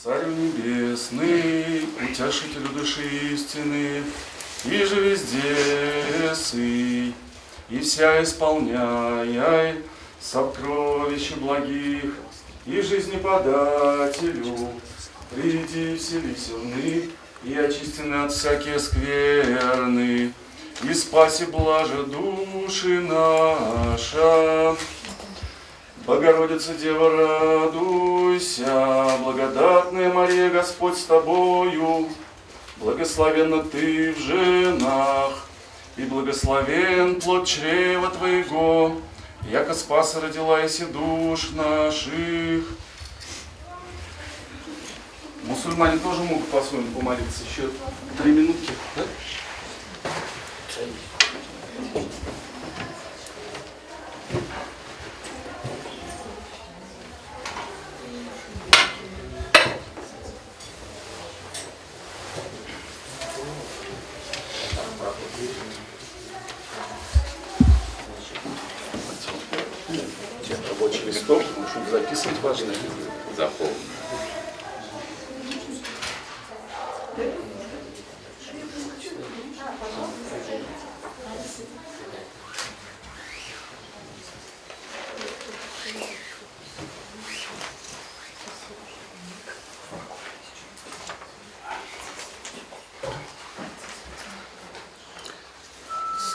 Царю небесный, утешителю души истины, и же везде сый, и вся исполняй сокровища благих, и жизнеподателю, приди вселися вны, и очистены от всякие скверны, и спаси блаже души наша. Богородица Дева, радуйся, благодатная Мария, Господь с тобою, благословенна ты в женах, и благословен плод чрева твоего, яко спаса родила еси душ наших. Мусульмане тоже могут по-своему помолиться. Еще 3 минутки. Да? Рабочий листок, чтобы записывать важное. Запомни.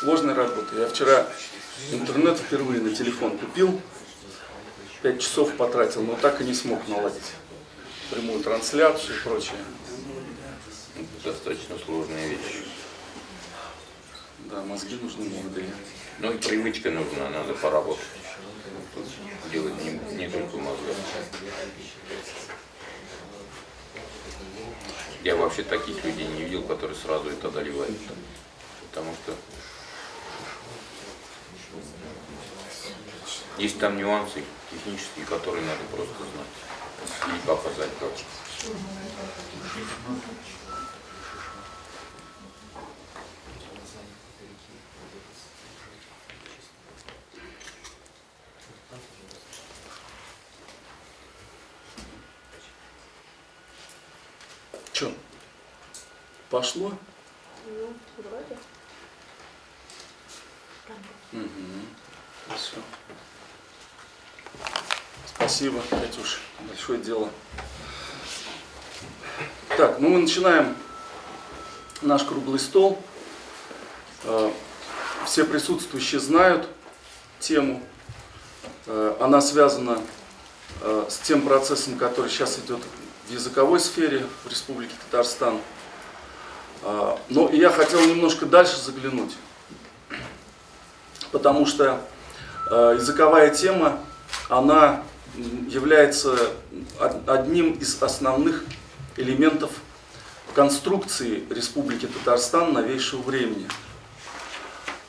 Сложная работа. Я вчера интернет впервые на телефон купил, 5 часов потратил, но так и не смог наладить прямую трансляцию и прочее. Достаточно сложная вещь. Да, мозги нужны молодые. Ну и привычка нужна, надо поработать. Делать не только мозга. Я вообще таких людей не видел, которые сразу это одолевают. Потому что есть там нюансы технические, которые надо просто знать. И показать как. Че? Пошло? Ну, вроде. Угу. Все. Спасибо, Катюш. Большое дело. Так, ну мы начинаем наш круглый стол. Все присутствующие знают тему. Она связана с тем процессом, который сейчас идет в языковой сфере в Республике Татарстан. Но я хотел немножко дальше заглянуть, потому что языковая тема, она является одним из основных элементов конструкции Республики Татарстан новейшего времени.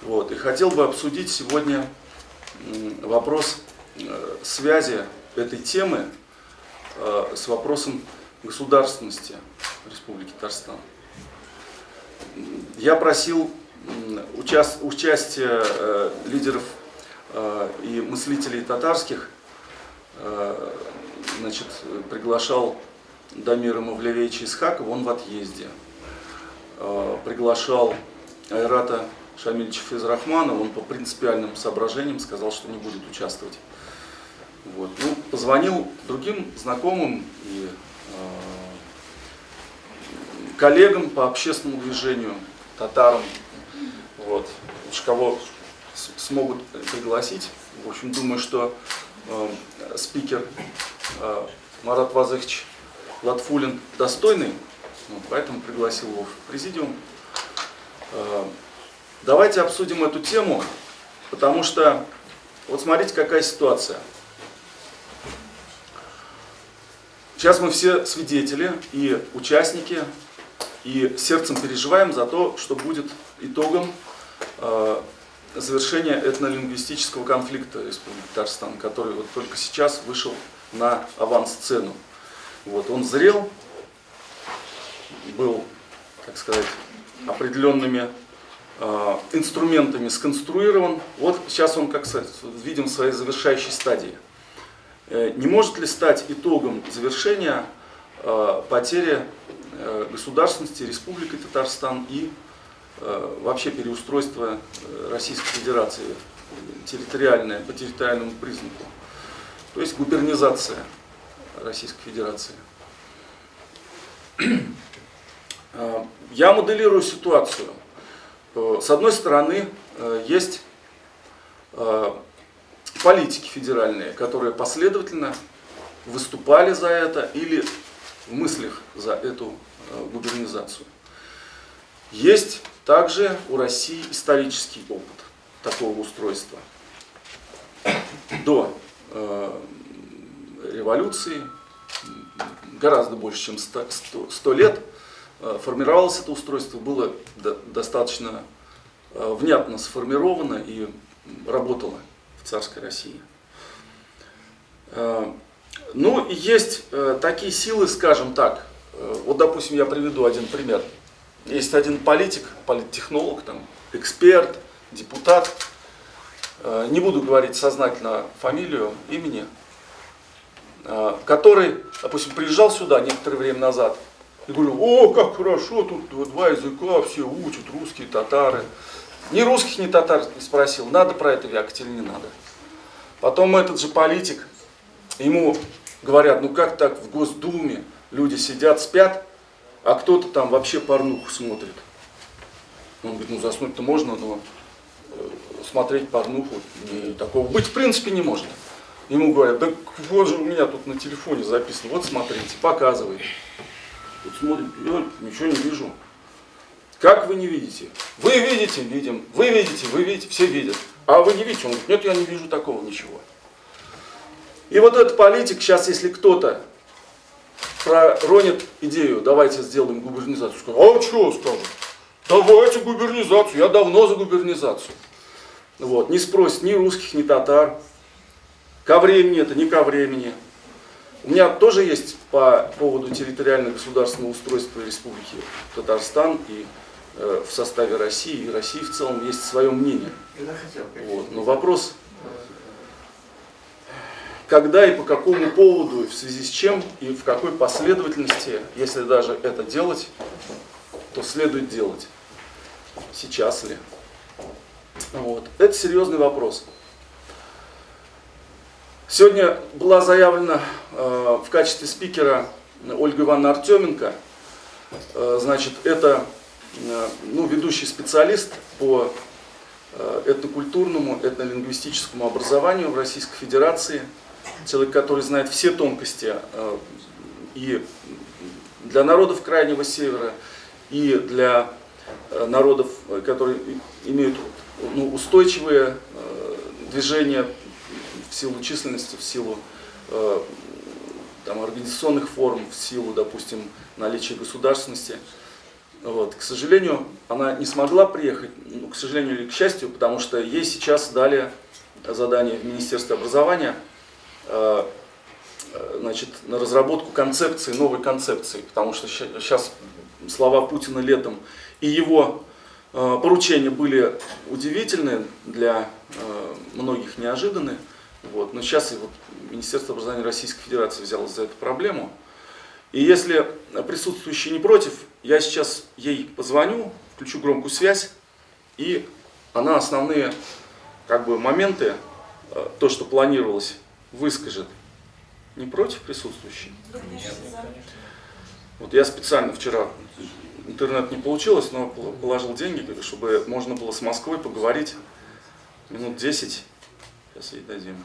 Вот. И хотел бы обсудить сегодня вопрос связи этой темы с вопросом государственности Республики Татарстан. Я просил участия лидеров и мыслителей татарских, значит, приглашал Дамира Мавлевича Исхакова, он в отъезде. Приглашал Айрата Шамильевича Физрахманова, он по принципиальным соображениям сказал, что не будет участвовать. Вот. Ну, позвонил другим знакомым и коллегам по общественному движению, татарам, вот, уж кого смогут пригласить. В общем, думаю, что спикер Марат Вазыхович Латфулин достойный, поэтому пригласил его в президиум. Давайте обсудим эту тему, потому что, вот смотрите, какая ситуация. Сейчас мы все свидетели и участники, и сердцем переживаем за то, что будет итогом завершения этнолингвистического конфликта Республики Татарстан, который вот только сейчас вышел на авансцену. Вот, он зрел, был, так сказать, определенными инструментами сконструирован. Вот сейчас он, как сказать, видим в своей завершающей стадии. Не может ли стать итогом завершения потеря государственности Республикой Татарстан и вообще переустройство Российской Федерации территориальное, по территориальному признаку. То есть губернизация Российской Федерации. Я моделирую ситуацию. С одной стороны, есть политики федеральные, которые последовательно выступали за это или в мыслях за эту губернизацию. Есть также у России исторический опыт такого устройства. До революции, гораздо больше, чем 100 лет, формировалось это устройство, было достаточно внятно сформировано и работало в царской России. Ну, и есть такие силы, скажем так, вот, допустим, я приведу один пример. Есть один политик, политтехнолог, там, эксперт, депутат, не буду говорить сознательно фамилию, имени, который, допустим, приезжал сюда некоторое время назад и говорил: о, как хорошо, тут два языка, все учат, русские, татары. Ни русских, ни татар спросил, надо про это вякать или не надо. Потом этот же политик, ему говорят: ну как так в Госдуме люди сидят, спят, а кто-то там вообще порнуху смотрит. Он говорит: ну заснуть-то можно, но смотреть порнуху такого быть в принципе не может. Ему говорят: да вот же у меня тут на телефоне записано, вот смотрите, показывает. Вот смотрит, я ничего не вижу. Как вы не видите? Вы видите, видим. Вы видите, все видят. А вы не видите? Он говорит: нет, я не вижу такого ничего. И вот этот политик сейчас, если кто-то проронит идею: давайте сделаем губернизацию, скажет: а что скажут? Давайте губернизацию, я давно за губернизацию. Вот. Не спросит ни русских, ни татар. Ко времени это, не ко времени. У меня тоже есть по поводу территориально-государственного устройства Республики Татарстан и в составе России, и России в целом есть свое мнение. Вот. Но вопрос, когда и по какому поводу, и в связи с чем, и в какой последовательности, если даже это делать, то следует делать. Сейчас ли? Вот. Это серьезный вопрос. Сегодня была заявлена в качестве спикера Ольга Ивановна Артеменко. Значит, это ведущий специалист по этнокультурному, этнолингвистическому образованию в Российской Федерации. Человек, который знает все тонкости и для народов Крайнего Севера, и для народов, которые имеют устойчивые движения в силу численности, в силу организационных форм, в силу, допустим, наличия государственности. Вот. К сожалению, она не смогла приехать, к сожалению или к счастью, потому что ей сейчас дали задание в Министерстве образования на разработку концепции, новой концепции, потому что сейчас слова Путина летом и его поручения были удивительны, для многих неожиданны. Вот. Но сейчас и вот Министерство образования Российской Федерации взялось за эту проблему. И если присутствующие не против, я сейчас ей позвоню, включу громкую связь, и она основные моменты, то, что планировалось, выскажет. Не против присутствующие? Вот я специально вчера, интернет не получилось, но положил деньги, чтобы можно было с Москвой поговорить минут 10. Сейчас ей дадим.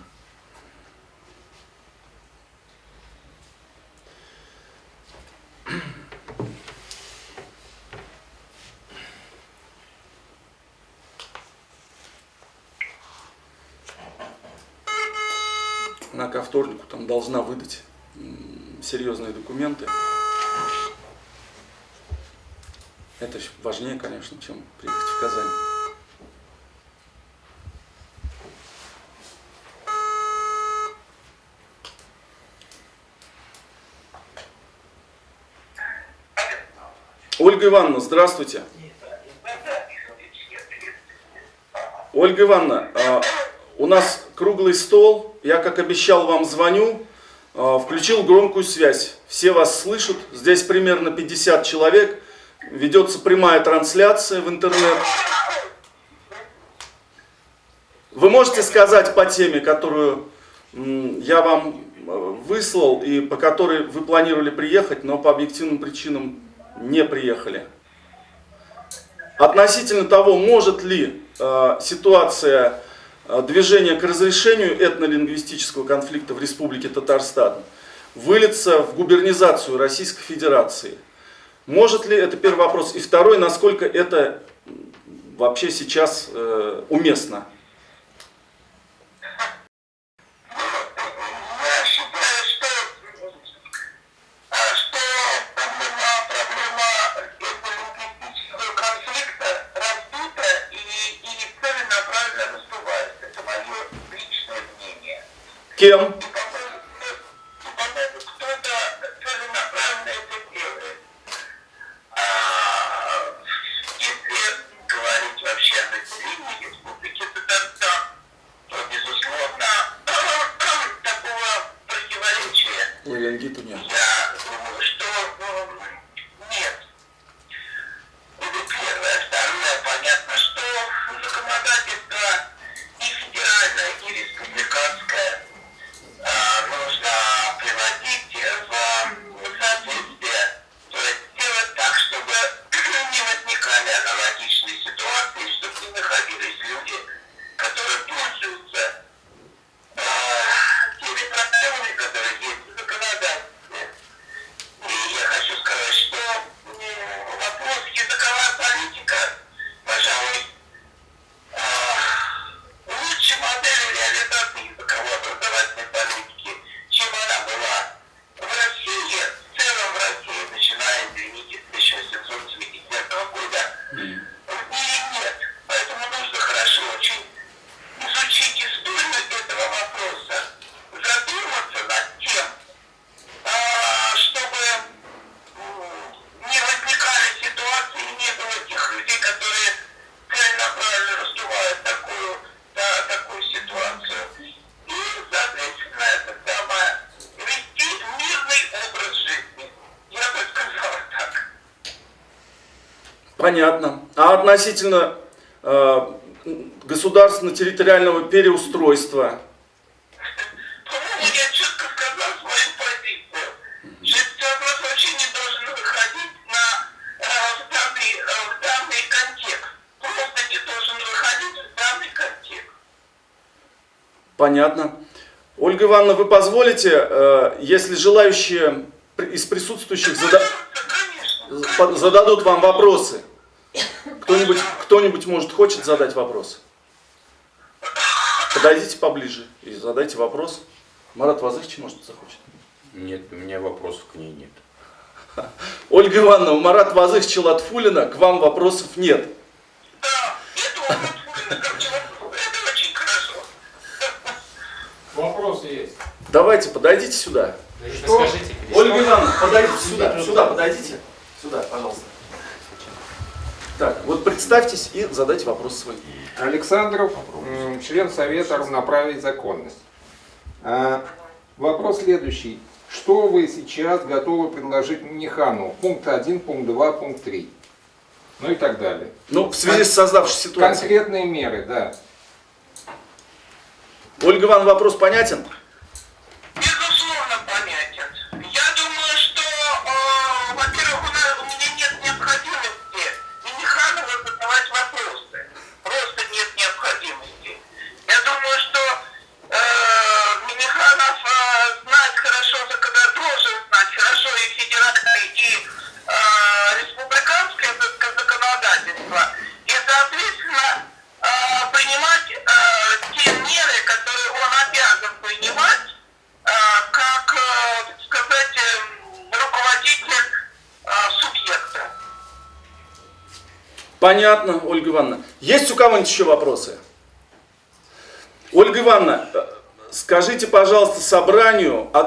Она ко вторнику должна выдать серьезные документы. Это важнее, конечно, чем приехать в Казань. Ольга Ивановна, здравствуйте. Ольга Ивановна, у нас круглый стол. Я, как обещал, вам звоню. включил громкую связь. Все вас слышат. Здесь примерно 50 человек. Ведется прямая трансляция в интернет. Вы можете сказать по теме, которую я вам выслал и по которой вы планировали приехать, но по объективным причинам не приехали? Относительно того, может ли ситуация движения к разрешению этнолингвистического конфликта в Республике Татарстан вылиться в губернизацию Российской Федерации? Может ли, это первый вопрос. И второй, насколько это вообще сейчас уместно? Кем? Ларингиту нет. Я думаю, что нет. Это первое. Второе, понятно, что законодательство и федеральное, и республиканское нужно приводить в соответствие. То есть делать так, чтобы не возникали аналогичные ситуации, чтобы не находились люди, которые пользуются теми проблемами, которые есть в законодательстве. И я хочу сказать, что вопрос языковая политика, пожалуй, лучшей моделью реализации языковой образовательной политики, чем она была в России, в целом в России, начиная, извините, с 1870 года, в мире нет. Поэтому нужно хорошо очень изучить историю этого вопроса, задуматься над тем, чтобы не возникали ситуации, не было тех людей, которые целенаправленно раздувают такую ситуацию. И, соответственно, это самое, вести мирный образ жизни. Я бы сказала так. Понятно. А относительно государственно-территориального переустройства? По-моему, я четко сказал свою позицию. Что этот вопрос вообще не должен выходить в данный контекст. Просто не должен выходить в данный контекст. Понятно. Ольга Ивановна, вы позволите, если желающие из присутствующих Конечно. зададут вам вопросы? Кто-нибудь, может, хочет задать вопрос? Подойдите поближе и задайте вопрос. Марат Вазыхович, может, захочет? Нет, у меня вопросов к ней нет. Ольга Ивановна, у Марата Вазыховича Латфуллина к вам вопросов нет. Да, это очень хорошо. Вопрос есть. Давайте, подойдите сюда. Что? Ольга Ивановна, подойдите сюда. Сюда подойдите. Сюда, пожалуйста. Так, вот представьтесь и задайте вопрос свой. Александров, член Совета равноправия и законность. Вопрос следующий. Что вы сейчас готовы предложить Минихану? Пункт 1, пункт 2, пункт 3. Ну и так далее. Ну, в связи с создавшейся ситуацией. Конкретные меры, да. Ольга Ивановна, вопрос понятен? Безусловно, понятен. Я думаю, что, во-первых, у меня нет необходимости Миниханову задавать вопросы. Просто нет необходимости. Я думаю, что Миниханов знает хорошо, должен знать хорошо и федеральное, и республиканское законодательство. И, соответственно, принимать те меры, которые он обязан принимать, как, так сказать, руководитель субъекта. Понятно, Ольга Ивановна. Есть у кого-нибудь еще вопросы? Ольга Ивановна, скажите, пожалуйста, собранию о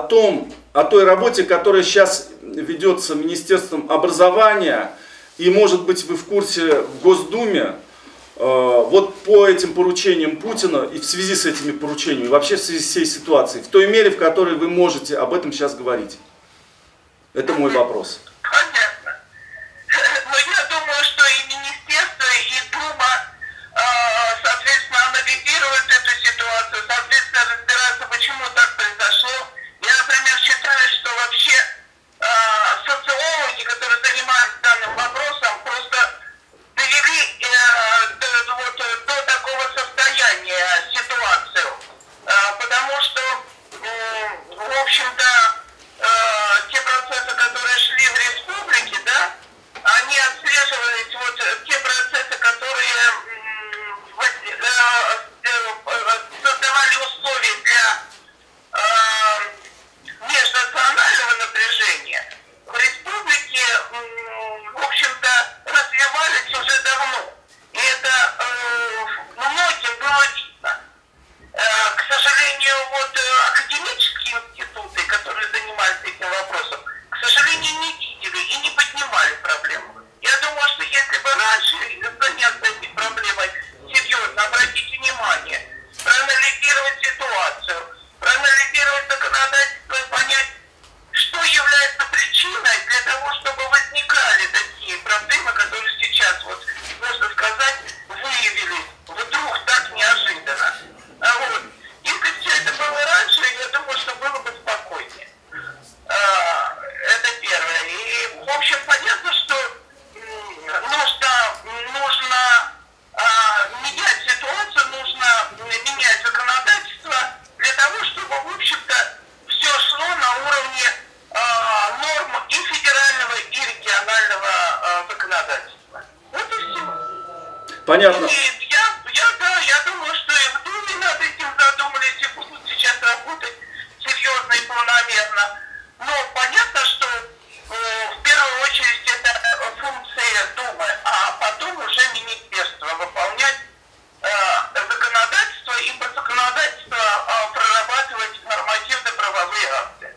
той работе, которая сейчас ведется Министерством образования, и, может быть, вы в курсе в Госдуме, вот по этим поручениям Путина и в связи с этими поручениями, вообще в связи с всей ситуацией, в той мере, в которой вы можете об этом сейчас говорить? Это мой вопрос. Понятно. Но я думаю, что и министерство, и Дума, соответственно, анализируют эту ситуацию, соответственно, разбираются, почему так произошло. Я, например, считаю, что вообще социологи, которые занимаются данным вопросом, просто довели до такого состояния ситуацию. Потому что, в общем-то, те процессы, которые шли в республике, да, они отслеживались, вот те процессы, которые создавали условия для межнационального напряжения, в республике, в общем-то, развивались уже давно. И это многим было видно. К сожалению, вот академические институты, которые занимались этим вопросом, к сожалению, не видели и не поднимали проблему. Я думаю, что если бы раньше заняться этой проблемой серьезно, обратить внимание, проанализировать ситуацию, проанализировать законодательство и понять, что является причиной для того, чтобы возникали такие проблемы, которые сейчас, вот, можно сказать, выявились вдруг так неожиданно. Вот. Если все это было раньше, я думаю, что было бы спокойнее. Это первое. И, в общем, понятно, что нужно менять ситуацию, нужно менять законодательство для того, чтобы, в общем-то, все шло на уровне норм и федерального, и регионального законодательства. Вот и все. Понятно. И я думаю, что и в Думе над этим задумались и будут сейчас работать серьезно и планомерно. Но понятно, что в первую очередь это функция Думы, а потом уже министерство выполнять законодательство и по законодательству прорабатывать нормативно-правовые акты.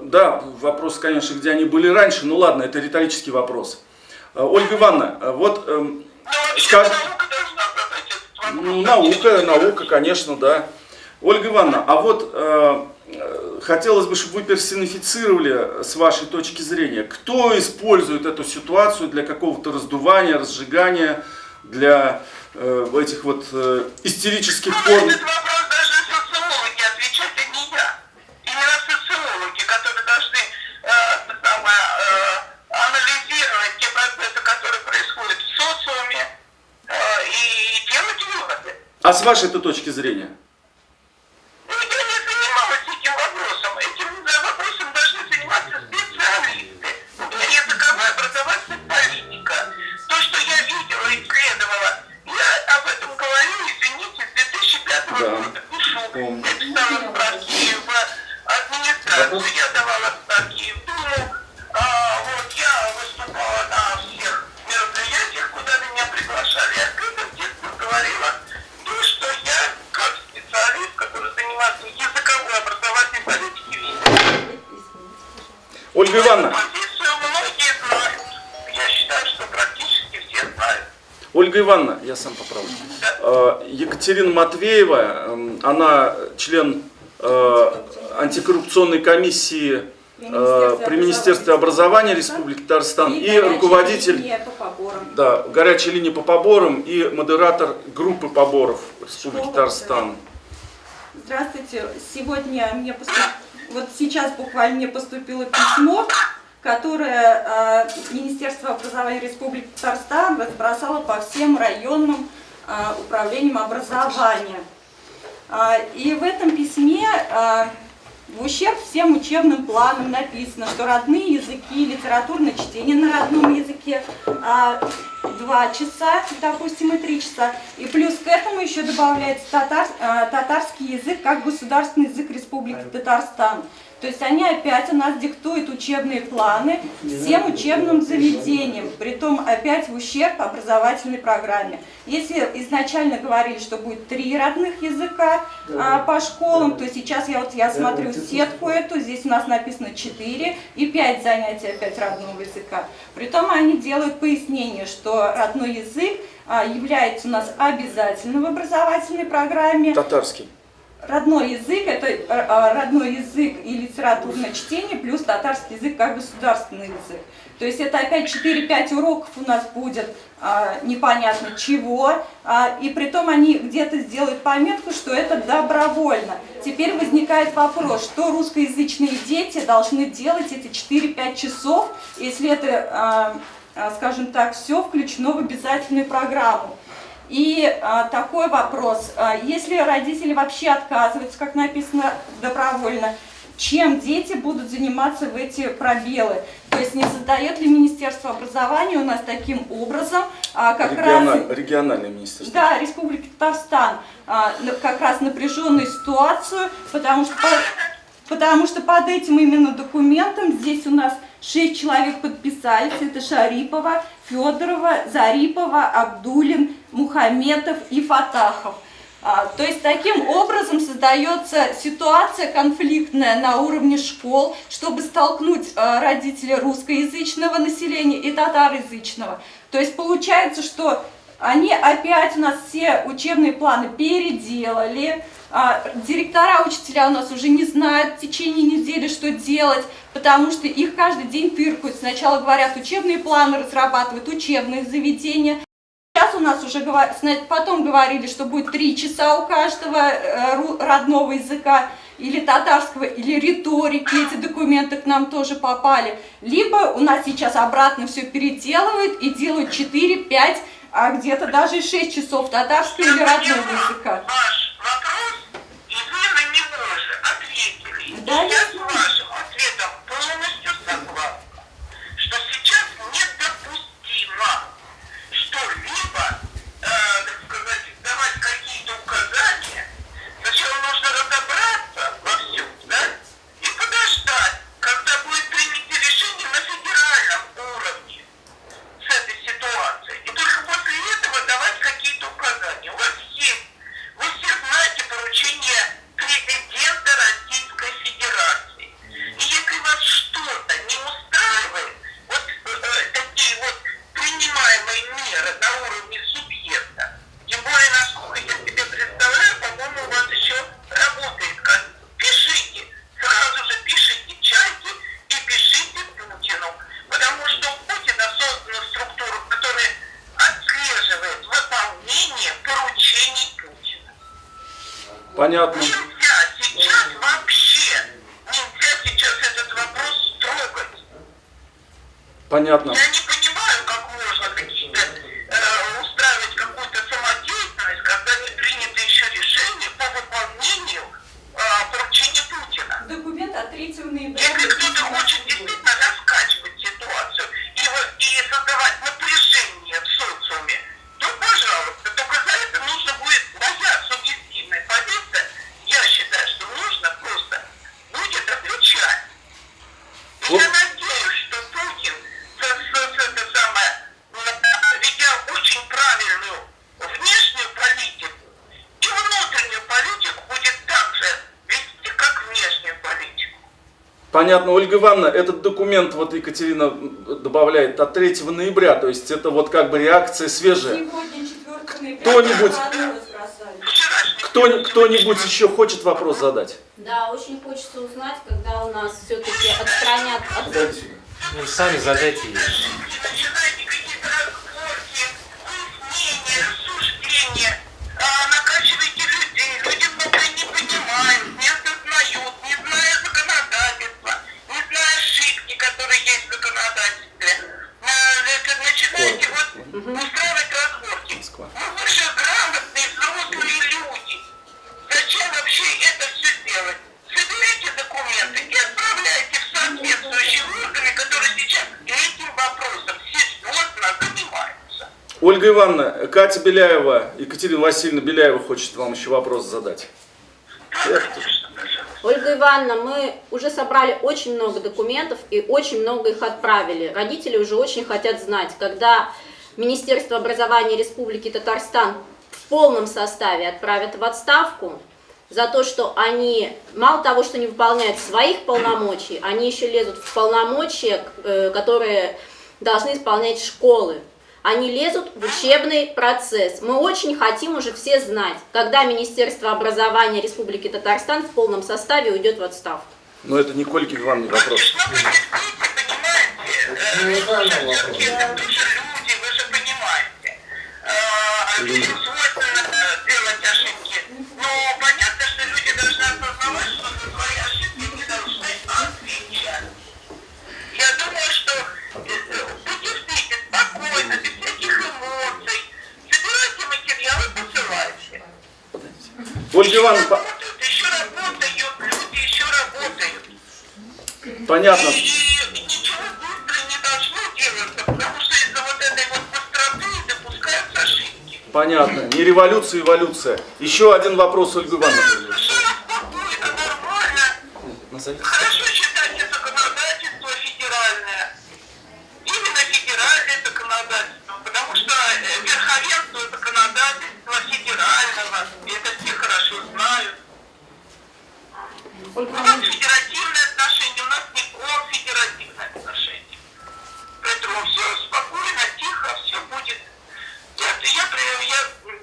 Да, вопрос, конечно, где они были раньше, ну ладно, это риторический вопрос. Ольга Ивановна, вот скажем... Наука должна задать этот вопрос. Наука, конечно, да. Ольга Ивановна, а вот хотелось бы, чтобы вы персонифицировали с вашей точки зрения, кто использует эту ситуацию для какого-то раздувания, разжигания, для этих вот истерических форм. Этот вопрос должны социологи отвечать, а не я. Именно социологи, которые должны анализировать те процессы, которые происходят в социуме, и делать выводы. А с вашей-то точки зрения? Я не занималась этим вопросом. Этим вопросом должны заниматься специалисты. У меня языковая образовательная политика. То, что я видела, исследовала, я об этом говорю, извините, с 2005 года. Пишу. Я писала справки в администрацию, я давала справки в Думу. Вот, я выступала на всех мероприятиях, куда меня приглашали. Я открыто в детстве говорила то, что я, как специалист, который занимается языковой образовательной политикой, видела. Ольга Ивановна. Позицию многие знают. Я считаю, что практически все знают. Ольга Ивановна, я сам поправлю. Екатерина Матвеева, она член антикоррупционной комиссии при Министерстве образования Республики Татарстан и руководитель горячей линии по поборам и модератор группы поборов Республики Татарстан. Здравствуйте. Сегодня вот сейчас буквально мне поступило письмо, которое Министерство образования Республики Татарстан разбросало по всем районным управлениям образования. И в этом письме в ущерб всем учебным планам написано, что родные языки, литературное чтение на родном языке 2 часа, допустим, и 3 часа. И плюс к этому еще добавляется татарский язык как государственный язык Республики Татарстан. То То есть они опять у нас диктуют учебные планы всем учебным заведениям, притом опять в ущерб образовательной программе. Если изначально говорили, что будет 3 родных языка по школам, то сейчас я смотрю сетку эту, здесь у нас написано 4 и 5 занятий опять родного языка. Притом они делают пояснение, что родной язык является у нас обязательным в образовательной программе. Татарский. Родной язык – это родной язык и литературное чтение, плюс татарский язык как государственный язык. То есть это опять 4-5 уроков у нас будет непонятно чего, и притом они где-то сделают пометку, что это добровольно. Теперь возникает вопрос, что русскоязычные дети должны делать эти 4-5 часов, если это, скажем так, все включено в обязательную программу. И такой вопрос, если родители вообще отказываются, как написано, добровольно, чем дети будут заниматься в эти пробелы? То есть не создает ли Министерство образования у нас таким образом, Региональное министерство. Да, Республики Татарстан, как раз напряженную ситуацию, потому что под этим именно документом здесь у нас 6 человек подписались, это Шарипова, Федорова, Зарипова, Абдулин, Мухаметов и Фатахов. То есть таким образом создается ситуация конфликтная на уровне школ, чтобы столкнуть родителей русскоязычного населения и татароязычного. То есть получается, что они опять у нас все учебные планы переделали, директора, учителя у нас уже не знают в течение недели, что делать, потому что их каждый день тыркают. Сначала говорят, учебные планы разрабатывают учебные заведения. Сейчас у нас уже потом говорили, что будет 3 часа у каждого родного языка, или татарского, или риторики, эти документы к нам тоже попали. Либо у нас сейчас обратно все переделывают и делают 4-5, а где-то даже 6 часов татарского или родного языка. Ваш вопрос, и вы на него же ответили. Да, я с вашим ответом полностью согласна, что сейчас недопустимо что-либо, так сказать, давать какие-то указания. Сначала нужно разобраться во всем, да, и подождать, когда будет принято решение на федеральном уровне с этой ситуацией. И только после этого давать какие-то указания. У вас есть, вы все знаете поручение президента Российской Федерации. И если вас что-то не устраивает, вот такие вот принимаемые меры на уровне субъекта, тем более, насколько я себе представляю, по-моему, у вас еще работает, как пишите, сразу же пишите чайки и пишите Путину, потому что у Путина создана структура, которая отслеживает выполнение поручений Путина. Понятно. Нельзя сейчас вообще, нельзя сейчас этот вопрос трогать. Понятно. Я не понимаю, как можно какие-то устраивать какую-то самодеятельность, когда не принято еще решение по выполнению поручений Путина. Документ от 3 ноября. Если кто-то хочет действительно раскачивать ситуацию и создавать напряжение в социуме, то, пожалуйста, только за это нужно будет моя субъективная позиция. Я считаю, что нужно просто будет отвечать. И я надеюсь, что Путин, ведя очень правильную внешнюю политику и внутреннюю политику, будет так же вести, как внешнюю политику. Понятно, Ольга Ивановна, этот документ, вот Екатерина добавляет, от 3 ноября, то есть это вот как бы реакция свежая. Сегодня 4 ноября. Кто-нибудь- разбросали. Кто-нибудь еще хочет вопрос задать? Да, очень хочется узнать, когда у нас все-таки отстранят от... Ну, сами задайте ей. Начинайте какие-то разборки, выяснения, рассуждения, накачивайте людей, люди многое не понимают, не осознают, не зная законодательства, не зная ошибки, которые есть в законодательстве. Начинаете вот устраивать разборки. Вы же грамотные взрослые люди. Зачем вообще это все делать? Соберите документы и отправляйте в соответствующие органы, которые сейчас этим вопросом серьезно занимаются. Ольга Ивановна, Катя Беляева, Екатерина Васильевна Беляева хочет вам еще вопрос задать. Да, конечно, пожалуйста. Ольга Ивановна, мы уже собрали очень много документов и очень много их отправили. Родители уже очень хотят знать, когда Министерство образования Республики Татарстан в полном составе отправят в отставку за то, что они мало того, что не выполняют своих полномочий, они еще лезут в полномочия, которые должны исполнять школы. Они лезут в учебный процесс. Мы очень хотим уже все знать, когда Министерство образования Республики Татарстан в полном составе уйдет в отставку. Но это не к Ольге Ивановне вопрос. Люди, вы же понимаете, людям свойственно делать ошибки, но понятно, что люди должны осознавать, что за свои ошибки не должны отвечать. Я думаю, что будьте спокойно, без всяких эмоций, собирайте материалы, посылайте. Ольга Ивановна, Еще работают, люди еще работают. понятно. И ничего быстро не должно делаться, потому что из-за вот этой вот быстроты допускаются ошибки. Понятно. Не революция, эволюция. Еще один вопрос, Ольга Ивановна. Все спокойно, нормально. Хорошо читайте законодательство федеральное. Именно федеральное законодательство, потому что верховенство законодательства федерального, это все хорошо знают. У нас федеративные отношения, у нас не конфедеративные отношения. Поэтому все спокойно, тихо, все будет. Я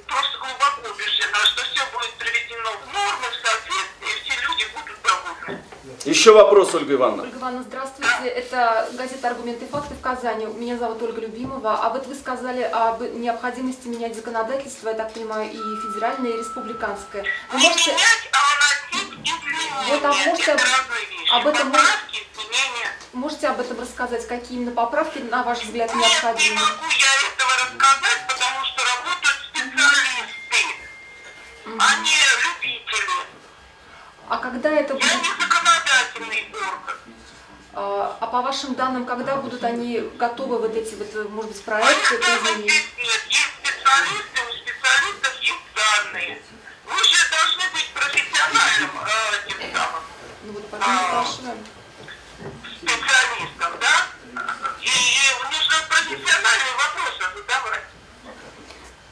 просто глубоко убеждена, что все будет приведено в нормы, в соответствии, все люди будут довольны. Еще вопрос, Ольга Ивановна. Ольга Ивановна, здравствуйте. Это газета «Аргументы и факты» в Казани. Меня зовут Ольга Любимова. А вот вы сказали об необходимости менять законодательство, я так понимаю, и федеральное, и республиканское. Вы Не можете... менять, а вносить изменения. Вот, а можете это разные вещи. об этом Поправки, изменения. можете об этом рассказать? Какие именно поправки, на ваш взгляд, Нет, не необходимы? могу я этого рассказать, потому что работают специалисты, а не любители. А когда это Я будет... не законодательный орган. А по вашим данным, когда будут они готовы, вот эти вот, может быть, А проекты по их изменению? нет. Есть специалисты, у специалистов есть данные. Вы же должны быть профессиональным тем самым Ну вот поэтому спрашиваем. специалистом, да? И нужно профессиональные вопросы задавать.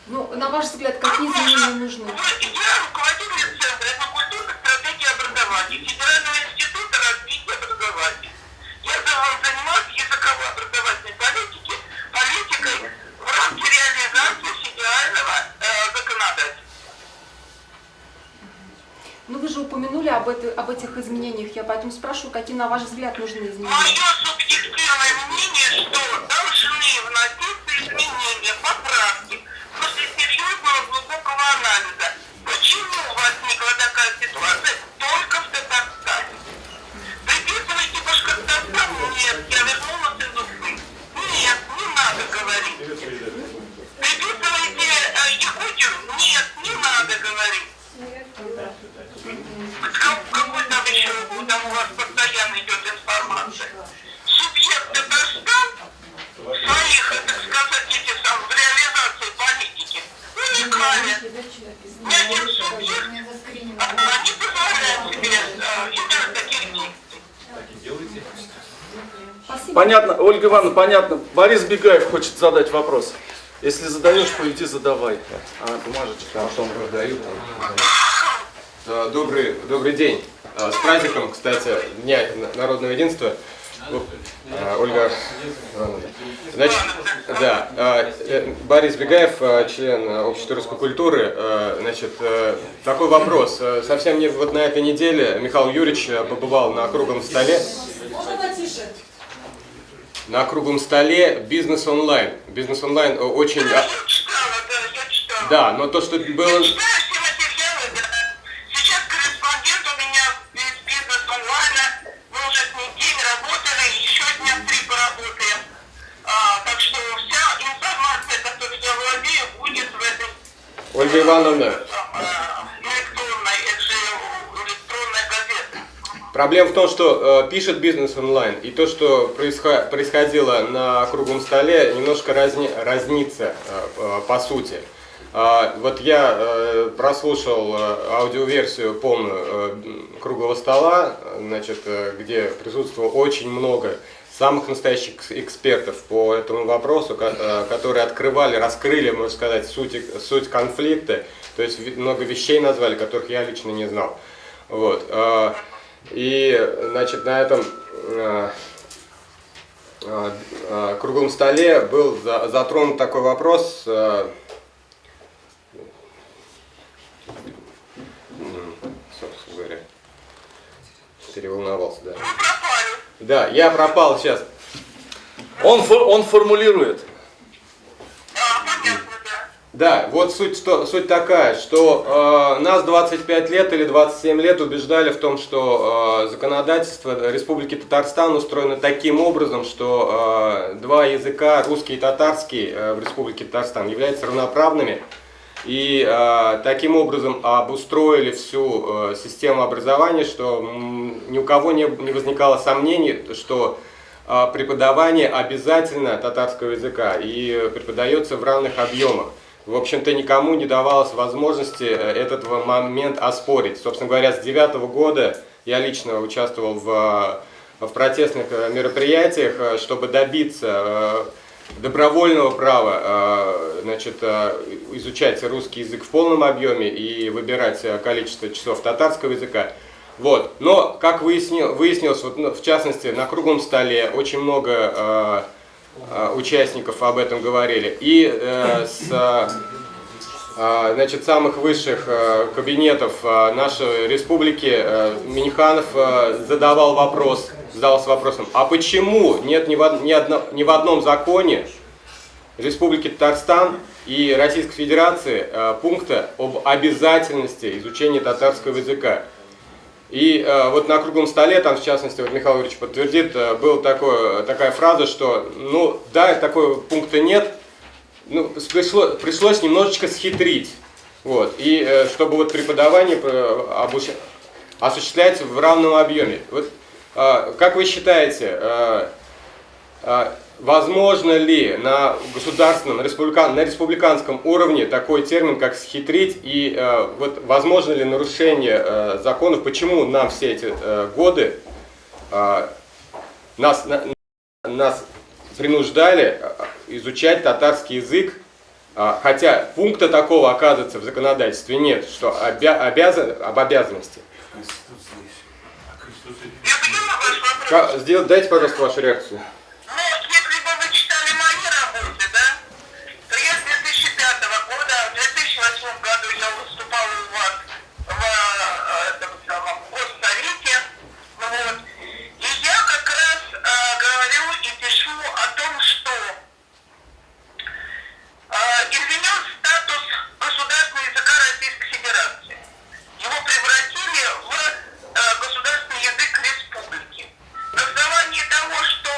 Ну, на ваш взгляд, какие изменения нужны? Я руководитель Центра этнокультурной стратегии образования, Федерального института развития образования. Я занимаюсь языковой образовательной политикой в рамках реализации федерального законодательства. Ну, вы же упомянули об этих изменениях, я поэтому спрашиваю, какие, на ваш взгляд, нужны изменения? Мое субъективное мнение, что должны вноситься изменения, поправки после серьезного глубокого анализа. Почему возникла такая ситуация только в Татарстане? Приписывайте Башкортостану? Нет, я вернулась из Уфы. Нет, не надо говорить. Приписывайте Якутию? Нет, не надо говорить. Какой там еще, там у вас постоянно идет информация? Субъект Татарстан в своих, так сказать, этих там, в реализации политики уникален. Ни один субъект, они позволяют себе делать таких действий. Спасибо. Понятно, Ольга Ивановна, понятно. Борис Бегаев хочет задать вопрос. Если задаешь, то иди задавай. Бумажечка. Потом продаю. Добрый день. С праздником, кстати, Дня народного единства. Ольга Ивановна. Значит, да, Борис Бегаев, член Общества русской культуры. Значит, такой вопрос. Совсем не вот на этой неделе Михаил Юрьевич побывал на круглом столе. На круглом столе «Бизнес онлайн». «Бизнес онлайн» очень... Я читала, да, я читала. Да, но то, что было... Читаю все материалы, да. Сейчас корреспондент у меня из бизнес онлайна. Мы уже с ним день работали, еще дня 3 поработаем. Так что вся информация, которой я владею, будет в этой Ольга Ивановна, электронной, это же электронная газета. проблема в том, что пишет «Бизнес онлайн», и то, что происходило на круглом столе, немножко разнится по сути. Вот я прослушал аудиоверсию полную круглого стола, значит, где присутствовало очень много самых настоящих экспертов по этому вопросу, которые открывали, раскрыли, можно сказать, суть конфликта. То есть много вещей назвали, которых я лично не знал. Вот. И, значит, на этом круглом столе был затронут такой вопрос. Собственно говоря, переволновался, да. Да, я пропал сейчас. Он формулирует. Да, вот суть такая, что нас 25 лет или 27 лет убеждали в том, что законодательство Республики Татарстан устроено таким образом, что два языка, русский и татарский, в Республике Татарстан являются равноправными. И таким образом обустроили всю систему образования, что ни у кого не возникало сомнений, что преподавание обязательно татарского языка и преподается в равных объемах. В общем-то, никому не давалось возможности этот момент оспорить. Собственно говоря, с 2009 года я лично участвовал в протестных мероприятиях, чтобы добиться добровольного права, значит, изучать русский язык в полном объеме и выбирать количество часов татарского языка. Вот. Но, как выяснилось, вот, в частности, на круглом столе очень много участников об этом говорили. И значит, самых высших кабинетов нашей республики Миниханов задался вопросом, а почему нет ни в одном законе Республики Татарстан и Российской Федерации пункта об обязательности изучения татарского языка? И вот на круглом столе, там в частности, вот Михаил Юрьевич подтвердит, была такая фраза, что, ну да, такого пункта нет, ну, пришлось немножечко схитрить, вот, и чтобы вот преподавание осуществлять в равном объеме. Вот, как вы считаете, возможно ли на государственном, на республиканском уровне такой термин, как схитрить, и вот возможно ли нарушение законов, почему нам все эти годы нас принуждали изучать татарский язык, хотя пункта такого, оказывается, в законодательстве нет, что об обязанности. Дайте, пожалуйста, вашу реакцию. На основании того, что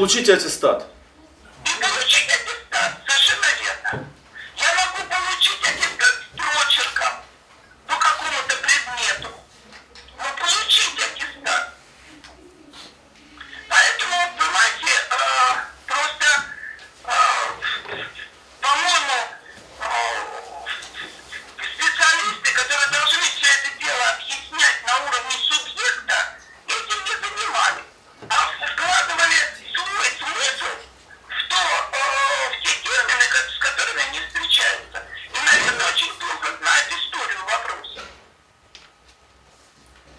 получить аттестат. И получить аттестат, совершенно верно. Я могу получить аттестат с прочерком по какому-то предмету, но получить аттестат. Поэтому, понимаете, просто, по-моему, специалисты, которые должны все это дело объяснять на уровне субъекта, этим не занимались, а вкладывали свой смысл в те термины, с которыми они встречаются. И, наверное, очень плохо знают историю вопроса.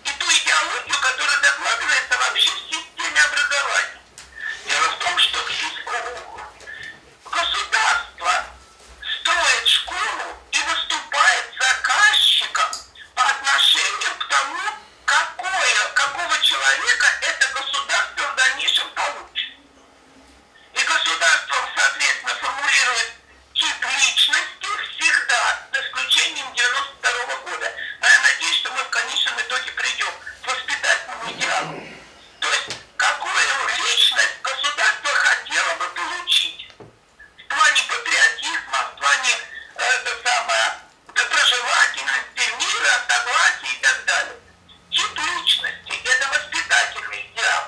И ту идеологию, которая закладывается вообще в системе образования. Дело в том, что государство строит школу и выступает заказчиком по отношению к тому, какого человека это государство в дальнейшем получит. И государство, соответственно, формулирует тип личности всегда, за исключением 92 года. Но я надеюсь, что мы в конечном итоге придем к воспитательному идеалу. То есть, какую личность государство хотело бы получить в плане патриотизма, в плане доброжелательности, мира, согласия и так далее. Тип личности – это воспитательный идеал.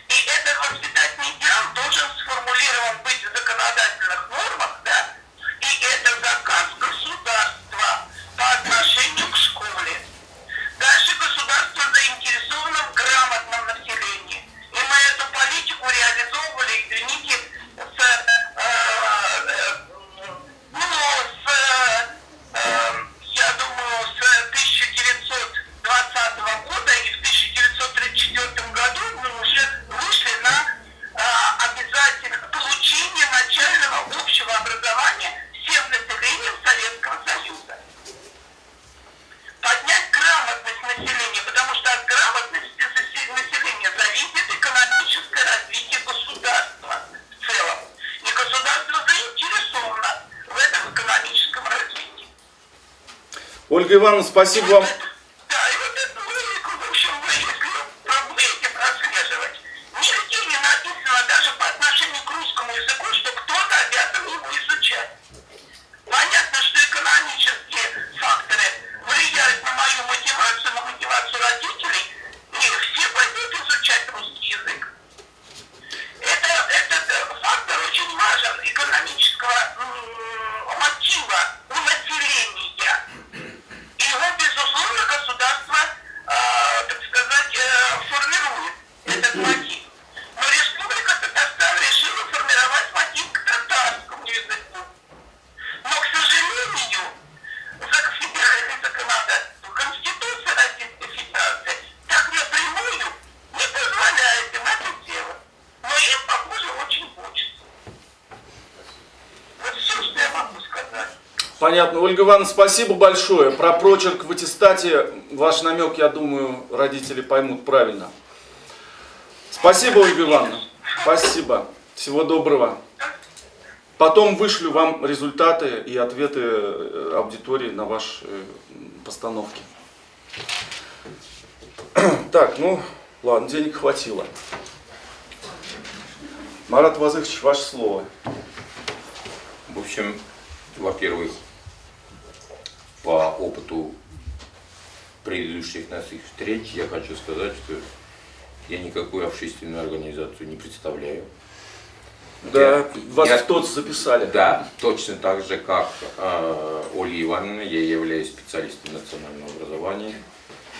И этот воспитательный идеал должен сформулирован быть в законодательных нормах, да? И это заказ государства по отношению к школе. Дальше государство заинтересовано в грамотном населении. И мы эту политику реализовывали, извините, я думаю, с 1920 года и в 1934 году мы уже вышли на обязательное получение начального общего образования всем населением Советского Союза. Поднять грамотность населения, потому что от грамотности населения зависит экономическое развитие государства в целом. И государство заинтересовано в этом экономическом развитии. Ольга Ивановна, спасибо вам. Да, и вот это в общем, если будете прослеживать, нигде не написано даже по отношению к русскому языку, что кто-то обязан его изучать. Понятно, что экономические факторы влияют на мою мотивацию, на мотивацию родителей, и все пойдут изучать русский язык. Этот фактор очень важен, экономического мотива у населения. И его, безусловно, государство, так сказать, формирует этот мотив. Но Республика Татарстан решила формировать мотив к татарскому языку. Но, к сожалению, федеральное законодательство, Конституция Российской Федерации так напрямую не позволяет им это делать. Но им, похоже, очень хочется. Вот все, что я могу сказать. Понятно. Ольга Ивановна, спасибо большое. Про прочерк в аттестате ваш намек, я думаю, родители поймут правильно. Спасибо, Ольга Ивановна. Спасибо. Всего доброго. Потом вышлю вам результаты и ответы аудитории на ваши постановки. Так, ну, ладно, денег хватило. Марат Вазыхович, ваше слово. В общем, во-первых, по опыту предыдущих наших встреч я хочу сказать, что я никакую общественную организацию не представляю. Да, вас в ТОЦ записали. Да, точно так же, как Ольга Ивановна, я являюсь специалистом национального образования.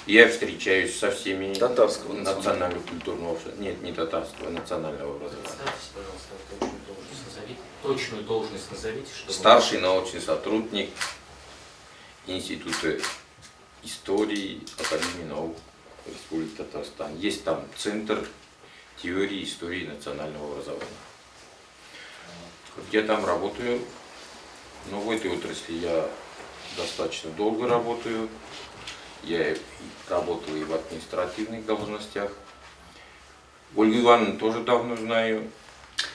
Я встречаюсь со всеми Татарского национально-культурного, нет, не татарского, а национального образования. Представьтесь, пожалуйста, точную должность назовите. Чтобы... Старший научный сотрудник Института истории Академии наук Республики Татарстан. Есть там Центр теории истории национального образования. Я там работаю, но в этой отрасли я достаточно долго работаю. Я работал и в административных должностях. Ольгу Ивановну тоже давно знаю.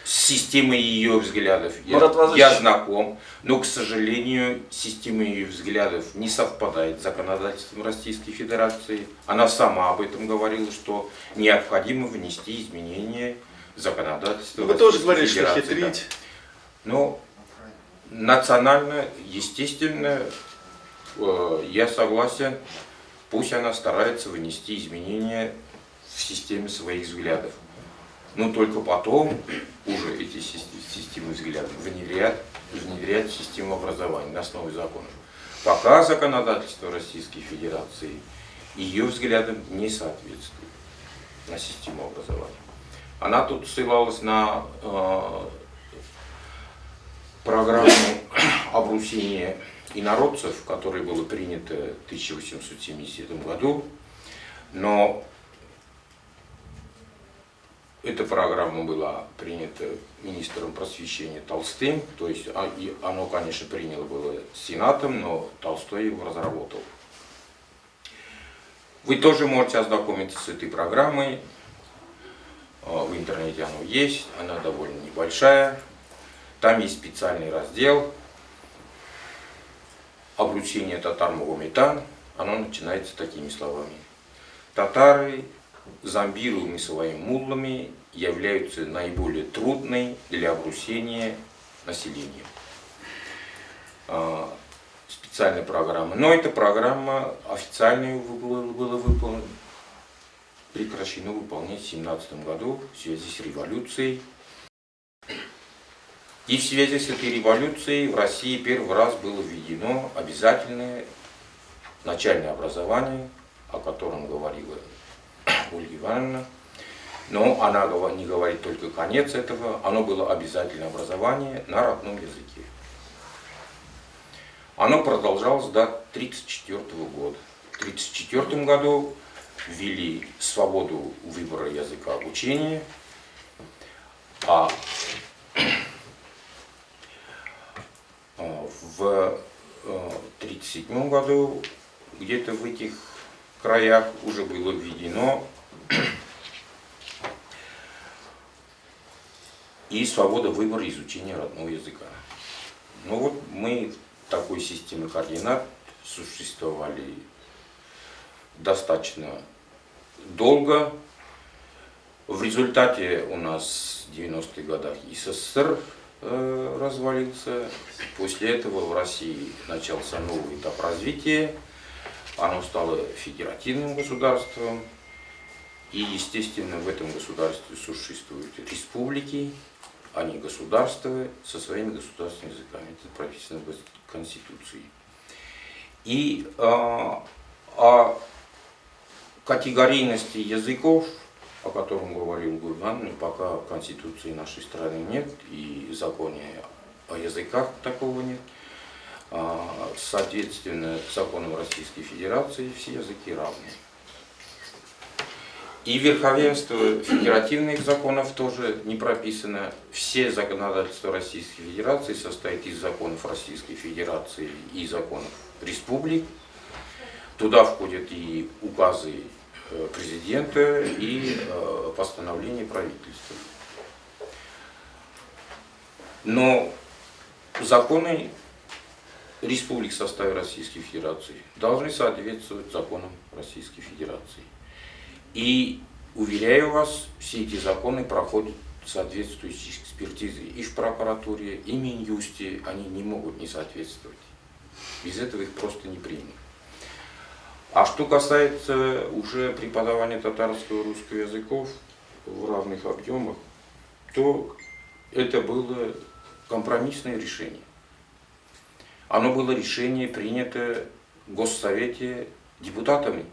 С системой ее взглядов я знаком, но, к сожалению, система ее взглядов не совпадает с законодательством Российской Федерации. Она сама об этом говорила, что необходимо внести изменения законодательства. Вы тоже Российской говорили, что Федерации, хитрить. да. Но национально, естественно, я согласен, пусть она старается внести изменения в системе своих взглядов. Но только потом уже эти системы взглядов внедрять в систему образования на основе законов. Пока законодательство Российской Федерации ее взглядам не соответствует на систему образования. Она тут ссылалась на программу обрусения инородцев, которое было принято в 1870 году, но эта программа была принята министром просвещения Толстым, то есть оно, конечно, принято было Сенатом, но Толстой его разработал. Вы тоже можете ознакомиться с этой программой, в интернете оно есть, она довольно небольшая, там есть специальный раздел «Обручение татар Магометан», оно начинается такими словами. Татары, зомбируемые своими муллами, являются наиболее трудной для обрусения населения. Специальная программа. Но эта программа официально была прекращена выполнять в 1917 году в связи с революцией. И в связи с этой революцией в России первый раз было введено обязательное начальное образование, о котором говорила Ольга Ивановна. Но она не говорит только конец этого, оно было обязательное образование на родном языке. Оно продолжалось до 1934 года. В 1934 году ввели свободу выбора языка обучения, а в 1937 году где-то в этих краях уже было введено и свобода выбора изучения родного языка. Ну вот мы в такой системе координат существовали достаточно долго. В результате у нас в 90-х годах СССР развалился. После этого в России начался новый этап развития. Оно стало федеративным государством. И, естественно, в этом государстве существуют республики, а не государства со своими государственными языками. Это прописано в Конституции. И о категорийности языков, о котором говорил Гурбан, пока в Конституции нашей страны нет, и в законе о языках такого нет. Соответственно, законам Российской Федерации все языки равны. И верховенство федеративных законов тоже не прописано. Все законодательства Российской Федерации состоят из законов Российской Федерации и законов республик. Туда входят и указы президента, и постановления правительства. Но законы республик в составе Российской Федерации должны соответствовать законам Российской Федерации. И, уверяю вас, все эти законы проходят соответствующие экспертизы и в прокуратуре, и в Минюсте, они не могут не соответствовать. Без этого их просто не примут. А что касается уже преподавания татарского и русского языков в равных объемах, то это было компромиссное решение. Оно было решение принято в Госсовете депутатами.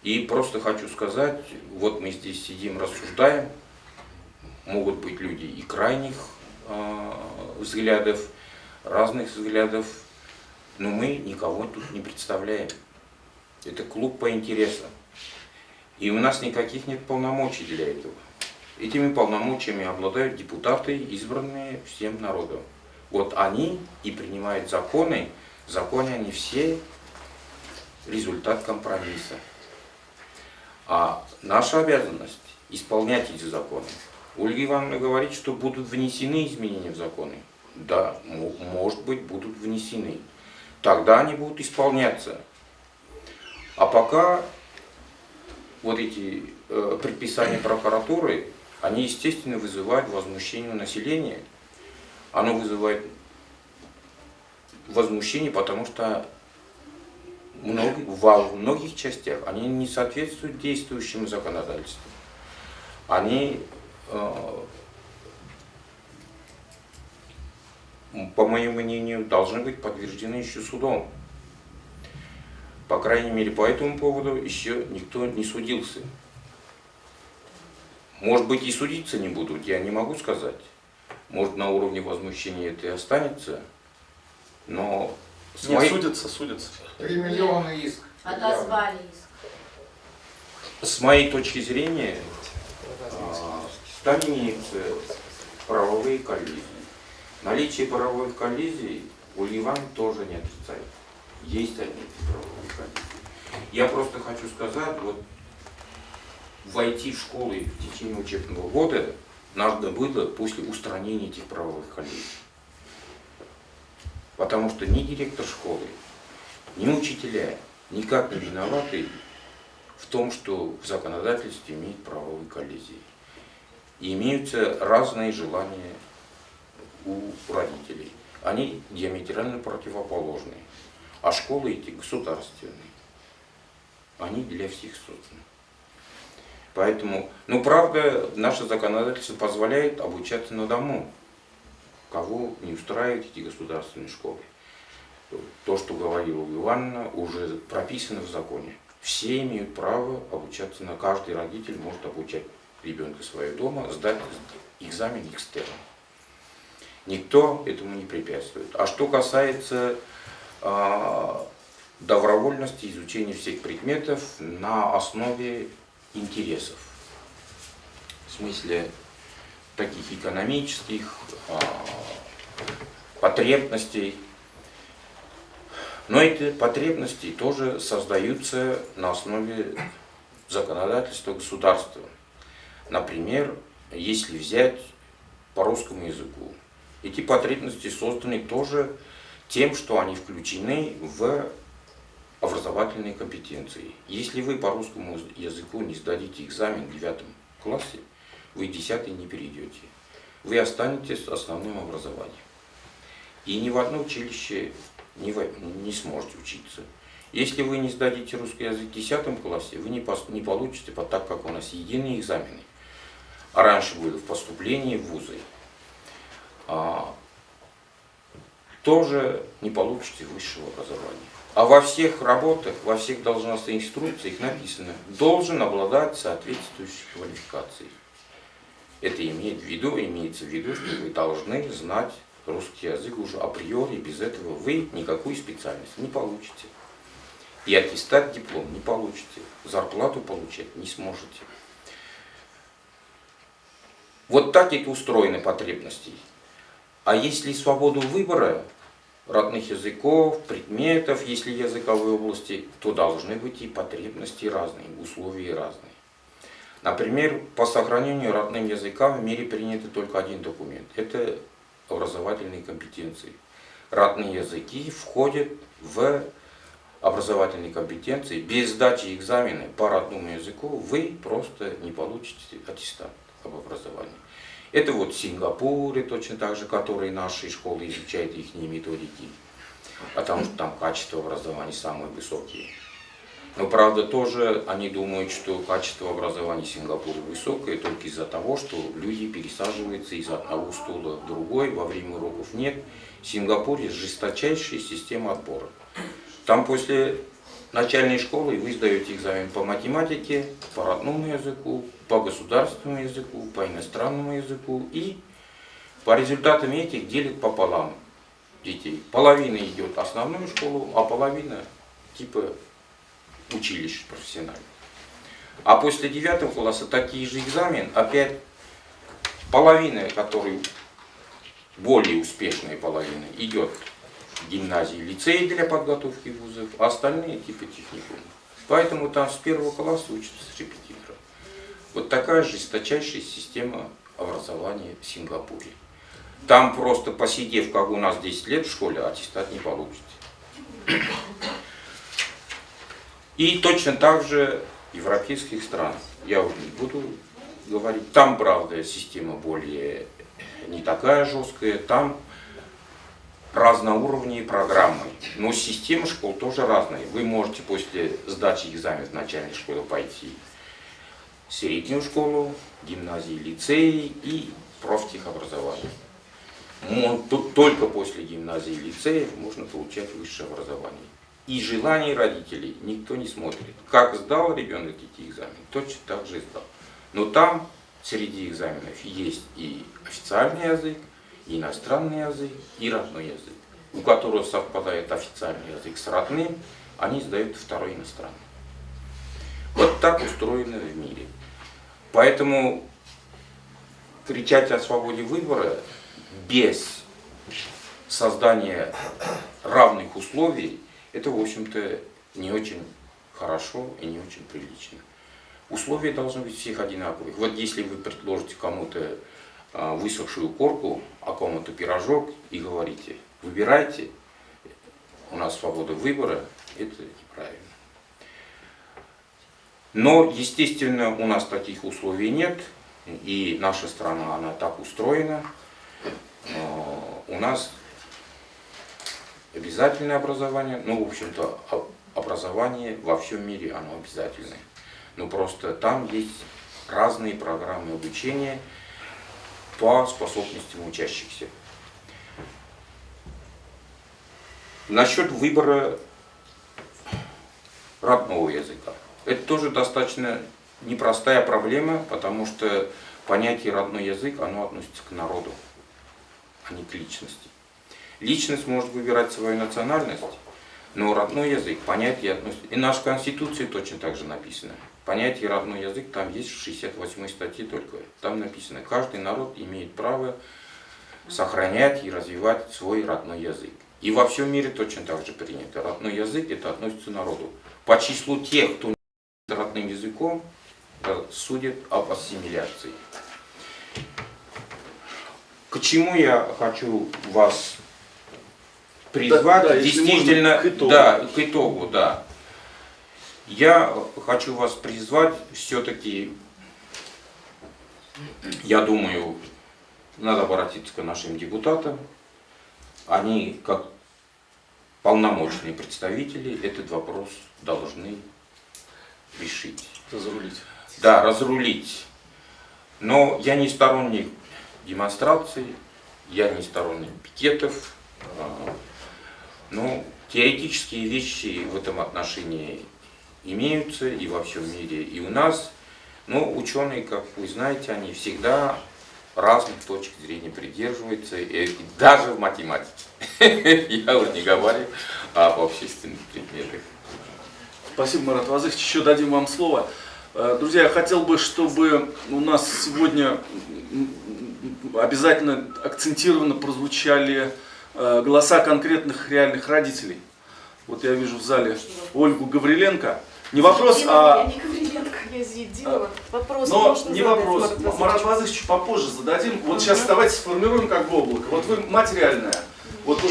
И просто хочу сказать, вот мы здесь сидим, рассуждаем, могут быть люди и крайних взглядов, разных взглядов, но мы никого тут не представляем. Это клуб по интересам. И у нас никаких нет полномочий для этого. Этими полномочиями обладают депутаты, избранные всем народом. Вот они и принимают законы. Законы они все результат компромисса. А наша обязанность исполнять эти законы. Ольга Ивановна говорит, что будут внесены изменения в законы. Да, может быть, будут внесены. Тогда они будут исполняться. А пока вот эти предписания прокуратуры, они, естественно, вызывают возмущение у населения. Оно вызывает возмущение, потому что во многих частях они не соответствуют действующему законодательству. Они, по моему мнению, должны быть подтверждены еще судом. По крайней мере, по этому поводу еще никто не судился. Может быть, и судиться не будут, я не могу сказать. Может, на уровне возмущения это и останется, но... Не, судится. 3 миллиона иск. Отозвали иск. С моей точки зрения, там имеются правовые коллизии. Наличие правовых коллизий Ульян тоже не отрицает. Есть они, эти правовые коллизии. Я просто хочу сказать, вот войти в школы в течение учебного года надо было после устранения этих правовых коллизий. Потому что ни директор школы, ни учителя никак не виноваты в том, что в законодательстве имеют правовые коллизии. И имеются разные желания у родителей. Они диаметрально противоположные. А школы эти государственные. Они для всех созданы. Поэтому, ну правда, наше законодательство позволяет обучаться на дому. Кого не устраивают эти государственные школы. То, что говорила Ивановна, уже прописано в законе. Все имеют право обучаться, каждый родитель может обучать ребенка своего дома, сдать экзамен экстерн. Никто этому не препятствует. А что касается добровольности изучения всех предметов на основе интересов, в смысле таких экономических потребностей. Но эти потребности тоже создаются на основе законодательства государства. Например, если взять по русскому языку, эти потребности созданы тоже тем, что они включены в образовательные компетенции. Если вы по русскому языку не сдадите экзамен в 9 классе, вы 10 не перейдете. Вы останетесь с основным образованием. И ни в одно училище не сможете учиться. Если вы не сдадите русский язык в 10 классе, вы не получите, так как у нас единые экзамены. А раньше было в поступлении в вузы. Тоже не получите высшего образования. А во всех работах, во всех должностных инструкциях написано, должен обладать соответствующей квалификацией. Это имеется в виду, что вы должны знать русский язык уже априори, без этого вы никакую специальность не получите. И аттестат, диплом не получите, зарплату получать не сможете. Вот так это устроены потребности. А если свободу выбора родных языков, предметов, если языковой области, то должны быть и потребности разные, условия разные. Например, по сохранению родным языкам в мире принят только один документ. Это образовательные компетенции. Родные языки входят в образовательные компетенции. Без сдачи экзамена по родному языку вы просто не получите аттестат об образовании. Это вот в Сингапуре точно так же, которые наши школы изучают их методики, потому что там качество образования самое высокое. Но правда тоже они думают, что качество образования в Сингапуре высокое только из-за того, что люди пересаживаются из одного стула в другой, во время уроков нет. В Сингапуре жесточайшая система отбора. Там после начальной школы вы сдаете экзамен по математике, по родному языку, по государственному языку, по иностранному языку, и по результатам этих делят пополам детей. Половина идет в основную школу, а половина типа училище профессиональное. А после 9 класса такие же экзамены, опять половина, которая более успешная половина, идет в гимназии, лицей для подготовки вузов, а остальные типа техникумов. Поэтому там с 1 класса учатся с репетитором. Вот такая жесточайшая система образования в Сингапуре. Там просто посидев, как у нас 10 лет в школе, аттестат не получите. И точно так же европейских стран, я уже не буду говорить, там, правда, система более не такая жесткая, там разноуровневые программы, но система школ тоже разная. Вы можете после сдачи экзамена в начальной школе пойти в среднюю школу, гимназии, лицеи и профтехобразование. Только после гимназии и лицея можно получать высшее образование. И желаний родителей никто не смотрит. Как сдал ребенок эти экзамены, точно так же и сдал. Но там среди экзаменов есть и официальный язык, и иностранный язык, и родной язык. У которого совпадает официальный язык с родным, они сдают второй иностранный. Вот так устроено в мире. Поэтому кричать о свободе выбора без создания равных условий, это, в общем-то, не очень хорошо и не очень прилично. Условия должны быть всех одинаковых. Вот если вы предложите кому-то высохшую корку, а кому-то пирожок и говорите, выбирайте, у нас свобода выбора, это неправильно. Но, естественно, у нас таких условий нет, и наша страна, она так устроена. У нас обязательное образование, ну, в общем-то, образование во всем мире, оно обязательное. Но просто там есть разные программы обучения по способностям учащихся. Насчет выбора родного языка. Это тоже достаточно непростая проблема, потому что понятие родной язык, оно относится к народу, а не к личности. Личность может выбирать свою национальность, но родной язык, понятие относится... И наша Конституция точно так же написано. Понятие родной язык, там есть в 68 статье только. Там написано, каждый народ имеет право сохранять и развивать свой родной язык. И во всем мире точно так же принято. Родной язык, это относится к народу. По числу тех, кто не родным языком, судят об ассимиляции. К чему я хочу вас призвать? Да, действительно, к итогу. Да, к итогу, да. Я хочу вас призвать все-таки, я думаю, надо обратиться к нашим депутатам. Они, как полномочные представители, этот вопрос должны решить. Разрулить. Да, разрулить. Но я не сторонник демонстраций, я не сторонник пикетов. Но теоретические вещи в этом отношении имеются и во всем мире, и у нас. Но ученые, как вы знаете, они всегда разных точек зрения придерживаются, и даже в математике. Я уже не говорю об общественных предметах. Спасибо, Марат Вазыхович. Еще дадим вам слово. Друзья, я хотел бы, чтобы у нас сегодня обязательно акцентированно прозвучали голоса конкретных реальных родителей. Вот я вижу в зале Ольгу Гавриленко. Не вопрос, Я не Гавриленко, я Зиединова. Вопрос но можно не задать, вопрос. Марат Вазыхович попозже зададим. Вот сейчас давайте сформируем как бы облако. Вот вы мать реальная. Вот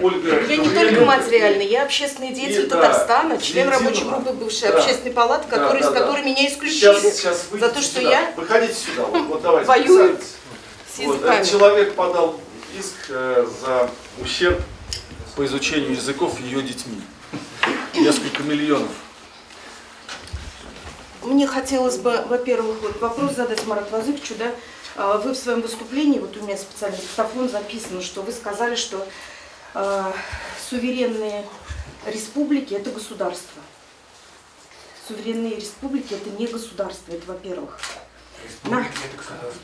Ольга Я не только мать реальная, я общественный деятель Татарстана, член рабочей группы бывшей общественной палаты, из которой меня исключили сейчас за то, что я выходите сюда. Вот давайте. воюю с Вот, языками. этот человек подал иск за ущерб по изучению языков ее детьми. Несколько миллионов. Мне хотелось бы, во-первых, вот вопрос задать Марату Вазыховичу, да. Вы в своем выступлении, вот у меня специальный диктофон записан, что вы сказали, что суверенные республики – это государство. Суверенные республики – это не государство, это во-первых. Это государство.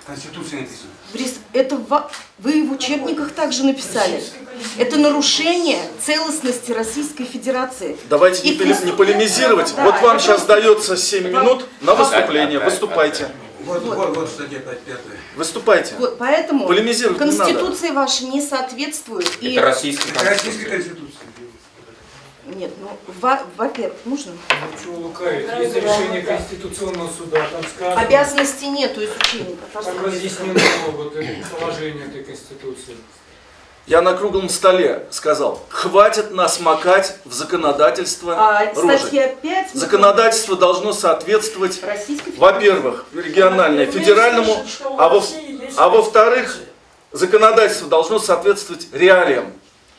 Конституция написана. Это вы в учебниках также написали. Это нарушение целостности Российской Федерации. Давайте не полемизировать. Да, вот вам это сейчас просто... дается 7 минут на выступление. Выступайте. Вот статья 5. Выступайте. Вот, поэтому полемизировать не надо. Конституция ваша не соответствует. Это российская Конституция. Нет, ну, во-первых, можно? Чего лукавить? Есть решение Конституционного суда, там сказано... Обязанностей нету изучения. Там разъяснено вот, положение этой Конституции. Я на круглом столе сказал, хватит нас макать в законодательство рожей. Статья 5. Законодательство должно соответствовать, Российской во-первых, региональное, федеральному, а во-вторых, законодательство должно соответствовать реалиям.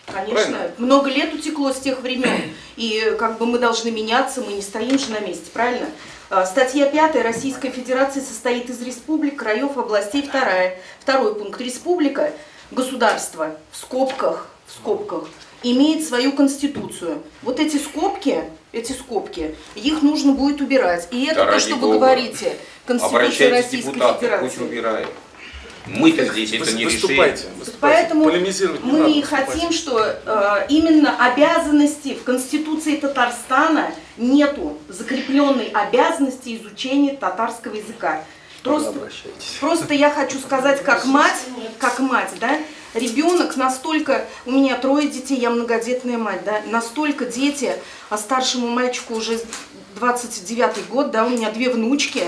Конечно, Правильно? много лет утекло с тех времен, и как бы мы должны меняться, мы не стоим же на месте, правильно? Статья 5. Российская Федерация состоит из республик, краев, областей. Второй пункт. Республика, государство, в скобках, имеет свою конституцию. Вот эти скобки, их нужно будет убирать. И это то, что вы говорите. Конституция Российской Федерации. Пусть убирают. Мы-то здесь это не решаем. Поэтому полемизировать не мы надо, и хотим, что именно обязанности в Конституции Татарстана нету закрепленной обязанности изучения татарского языка. Просто я хочу сказать, как мать, да, ребенок настолько, у меня 3 детей, я многодетная мать, да, настолько дети, а старшему мальчику уже 29-й год, да, у меня 2 внучки.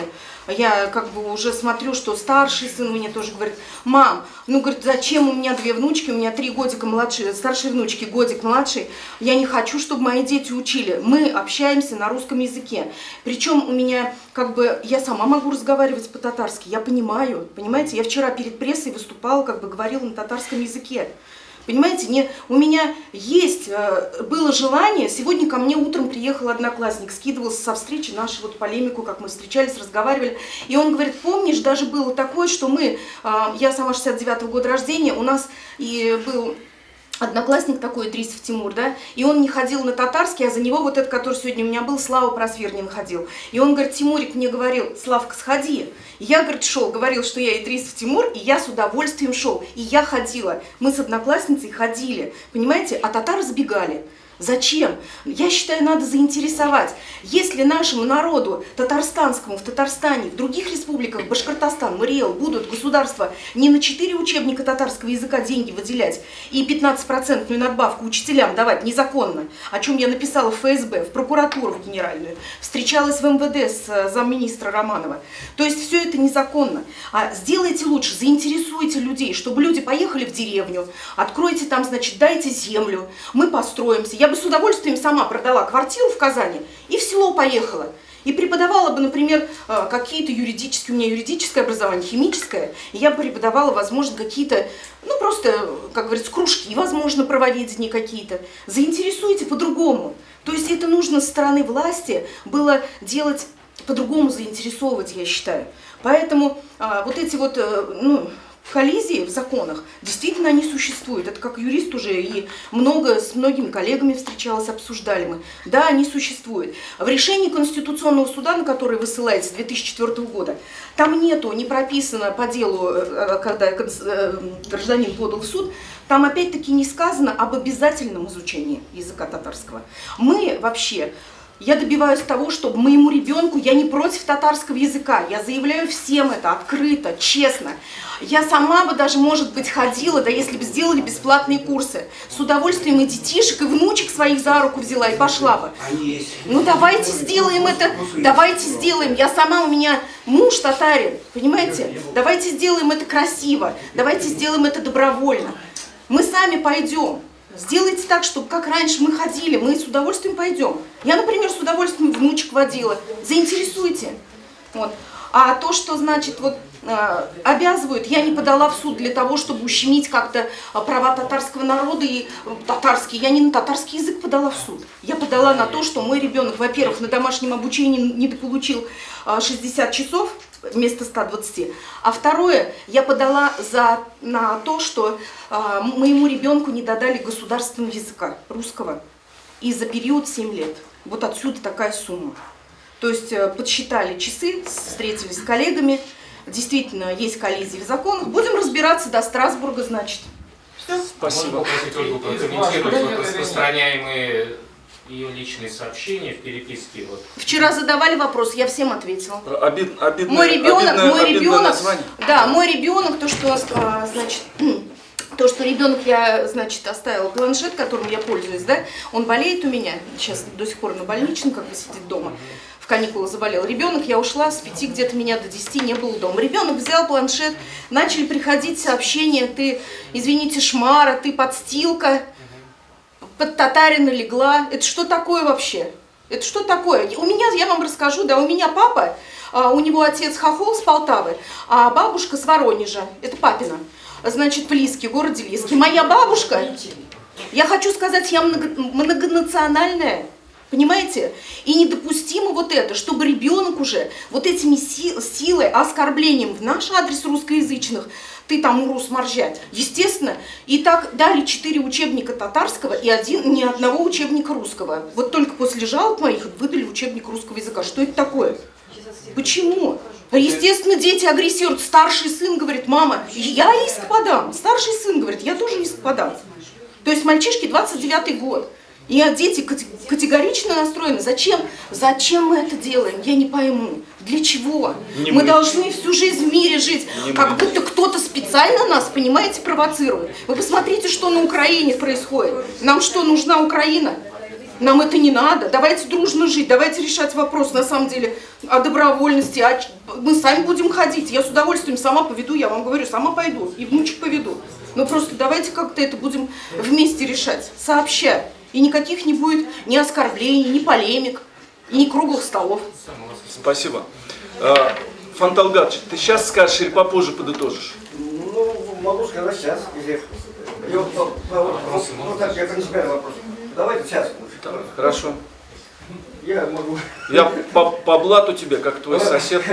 Я как бы уже смотрю, что старший сын мне тоже говорит, мам, ну, говорит, зачем у меня 2 внучки, у меня 3 годика младше, старшей внучки годик младший, я не хочу, чтобы мои дети учили. Мы общаемся на русском языке. Причем у меня, как бы, я сама могу разговаривать по-татарски, я понимаю, понимаете, я вчера перед прессой выступала, как бы говорила на татарском языке. Понимаете, у меня было желание, сегодня ко мне утром приехал одноклассник, скидывался со встречи нашу вот полемику, как мы встречались, разговаривали, и он говорит, помнишь, даже было такое, что я сама 69-го года рождения, у нас и был одноклассник такой, Идрисов Тимур, да, и он не ходил на татарский, а за него вот этот, который сегодня у меня был, Слава Просвернин ходил. И он, говорит, Тимурик мне говорил, Славка, сходи. И я, говорит, говорил, что я Идрисов Тимур, и я с удовольствием шел. И я ходила. Мы с одноклассницей ходили, понимаете, а татары сбегали. Зачем? Я считаю, надо заинтересовать. Если нашему народу татарстанскому в Татарстане, в других республиках, Башкортостан, Мариэл, будут государства не на 4 учебника татарского языка деньги выделять и 15% надбавку учителям давать незаконно, о чем я написала в ФСБ, в прокуратуру в генеральную, встречалась в МВД с замминистра Романова. То есть все это незаконно. А сделайте лучше, заинтересуйте людей, чтобы люди поехали в деревню, откройте там, значит, дайте землю, мы построимся. Я бы с удовольствием сама продала квартиру в Казани и в село поехала. И преподавала бы, например, какие-то юридические, у меня юридическое образование, химическое, и я бы преподавала, возможно, какие-то, ну просто, как говорится, кружки, возможно, правоведения какие-то. Заинтересуйте по-другому. То есть это нужно со стороны власти было делать по-другому, заинтересовывать, я считаю. Поэтому вот эти вот, коллизии в законах, действительно они существуют. Это как юрист уже и с многими коллегами встречалась, обсуждали мы. Да, они существуют. В решении Конституционного суда, на которое вы ссылаетесь, 2004 года, там не прописано по делу, когда гражданин подал в суд, там опять-таки не сказано об обязательном изучении языка татарского. Я добиваюсь того, чтобы моему ребенку, я не против татарского языка, я заявляю всем это открыто, честно. Я сама бы даже, может быть, ходила, да если бы сделали бесплатные курсы. С удовольствием и детишек, и внучек своих за руку взяла и пошла бы. Ну давайте сделаем это, давайте сделаем. Я сама, у меня муж татарин, понимаете? Давайте сделаем это красиво, давайте сделаем это добровольно. Мы сами пойдем. Сделайте так, чтобы как раньше мы ходили, мы с удовольствием пойдем. Я, например, с удовольствием внучек водила. Заинтересуйте. Вот. А то, что, значит, обязывают, я не подала в суд для того, чтобы ущемить как-то права татарского народа и татарский. Я не на татарский язык подала в суд. Я подала на то, что мой ребенок, во-первых, на домашнем обучении недополучил 60 часов вместо 120. А второе, я подала на то, что моему ребенку не додали государственного языка, русского, и за период 7 лет. Вот отсюда такая сумма. То есть подсчитали часы, встретились с коллегами, действительно есть коллизии в законах. Будем разбираться до Страсбурга, значит. Все. Спасибо. Можно попросить Ольгу прокомментировать распространяемые ее личные сообщения в переписке. Вчера задавали вопрос, я всем ответила. Обидное название. Да, мой ребенок, то, что ребенок я, значит, оставила планшет, которым я пользуюсь, да, он болеет у меня, сейчас до сих пор на больничном, как бы сидит дома. В каникулы заболел ребенок, я ушла, с 5 где-то меня до 10 не было дома. Ребенок взял планшет, начали приходить сообщения: ты, извините, шмара, ты подстилка, под татарина легла. Это что такое вообще? Это что такое? У меня, я вам расскажу, да, у меня папа, у него отец хохол с Полтавы, а бабушка с Воронежа, это папина, значит, в Лиске, в городе Лиске. Моя бабушка, я хочу сказать, я многонациональная. Понимаете? И недопустимо вот это, чтобы ребенок уже вот этими силой, оскорблением в наш адрес русскоязычных, ты там урус моржа, естественно, и так дали 4 учебника татарского и ни одного учебника русского. Вот только после жалоб моих выдали учебник русского языка. Что это такое? Почему? Естественно, дети агрессируют. Старший сын говорит: мама, я иск подам. Старший сын говорит: я тоже иск подам. То есть мальчишке 29-й год. И дети категорично настроены. Зачем мы это делаем? Я не пойму. Для чего? Мы должны всю жизнь в мире жить, как будто кто-то специально нас, понимаете, провоцирует. Вы посмотрите, что на Украине происходит. Нам что, нужна Украина? Нам это не надо. Давайте дружно жить, давайте решать вопрос, на самом деле, о добровольности. Мы сами будем ходить. Я с удовольствием сама поведу, я вам говорю, сама пойду. И внучек поведу. Но просто давайте как-то это будем вместе решать, сообща. И никаких не будет ни оскорблений, ни полемик, и ни круглых столов. Спасибо. Фанталгат, ты сейчас скажешь или попозже подытожишь? Ну, могу сказать сейчас. Ну, так, я принципиальный вопрос. Давайте сейчас. Хорошо. Я могу... Я по блату тебе, как твой сосед.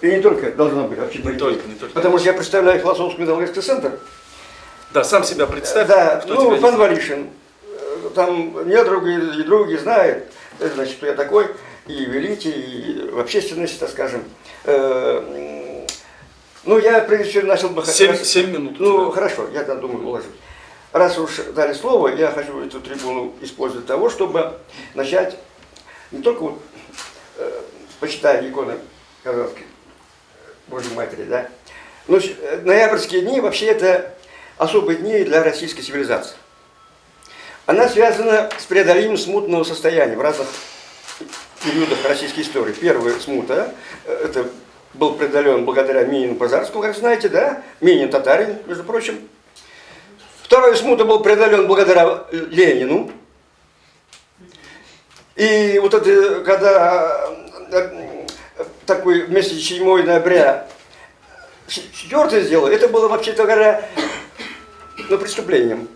И не только должно быть, вообще не только. Потому что я представляю философский металлургический центр. Да, сам себя представь. Да, кто ну, тебя Пан Валишин. Там недруги и други знают, значит, кто я такой, и в элите, и в общественности, так скажем. Ну, я, прежде всего, начал бы... 7 минут. Ну, хорошо, я там думаю, уложу. Раз уж дали слово, я хочу эту трибуну использовать для того, чтобы начать не только вот, почитая иконы Казанской Божьей Матери, да, но ноябрьские дни вообще это особые дни для российской цивилизации. Она связана с преодолением смутного состояния в разных периодах российской истории. Первая смута, это был преодолен благодаря Минину Пожарскому, как знаете, да? Минин татарин, между прочим. Второй смута был преодолен благодаря Ленину. И вот это, когда такой вместе 7 ноября 4 сделал, это было вообще-то говоря преступлением.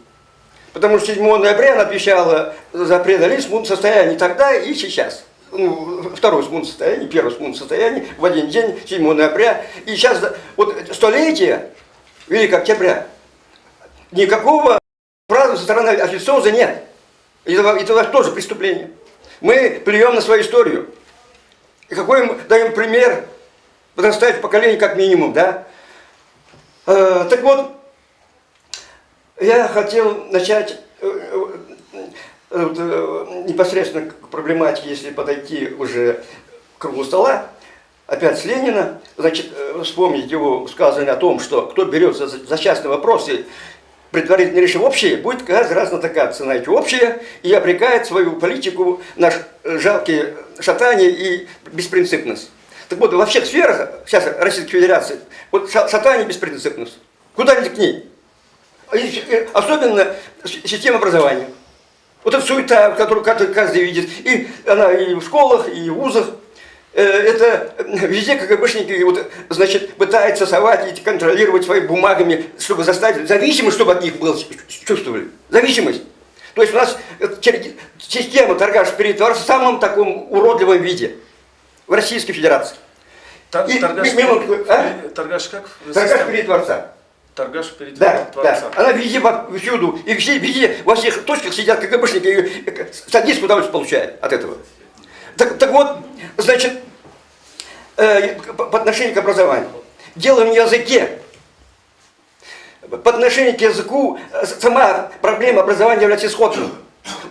Потому что 7 ноября она обещала за преодоление смутного состояния тогда и сейчас. Ну, второе смутное состояние, первое смутное состояние в один день, 7 ноября. И сейчас, вот столетие Великого Октября, никакого празднования со стороны официоза нет. Это тоже преступление. Мы плюем на свою историю. И какой мы даем пример подрастающему поколению как минимум, да? Так вот, я хотел начать непосредственно к проблематике, если подойти уже к кругу стола, опять с Ленина, значит, вспомнить его сказание о том, что кто берется за частные вопросы, предварительно решив общее, будет каждый раз натыкаться на эти общие и обрекает свою политику на жалкие шатания и беспринципность. Так вот, во всех сферах сейчас Российской Федерации, вот шатание и беспринципность. Куда-нибудь к ней. Особенно система образования. Вот эта суета, которую каждый видит, и она и в школах, и в вузах. Это везде КГБшники вот, значит, пытаются совать и контролировать своими бумагами, чтобы заставить зависимость, чтобы от них было чувствовали. Зависимость. То есть у нас система торгаш перетворилась в самом таком уродливом виде в Российской Федерации. Торгаш как? Торгаш перетворца. Торгаш перетворца. Да. Она везде, всюду, и везде, во всех точках сидят КГБшники и садистское удовольствие получают от этого. Так вот, значит, по отношению к образованию. Дело не в языке. По отношению к языку сама проблема образования является исходной.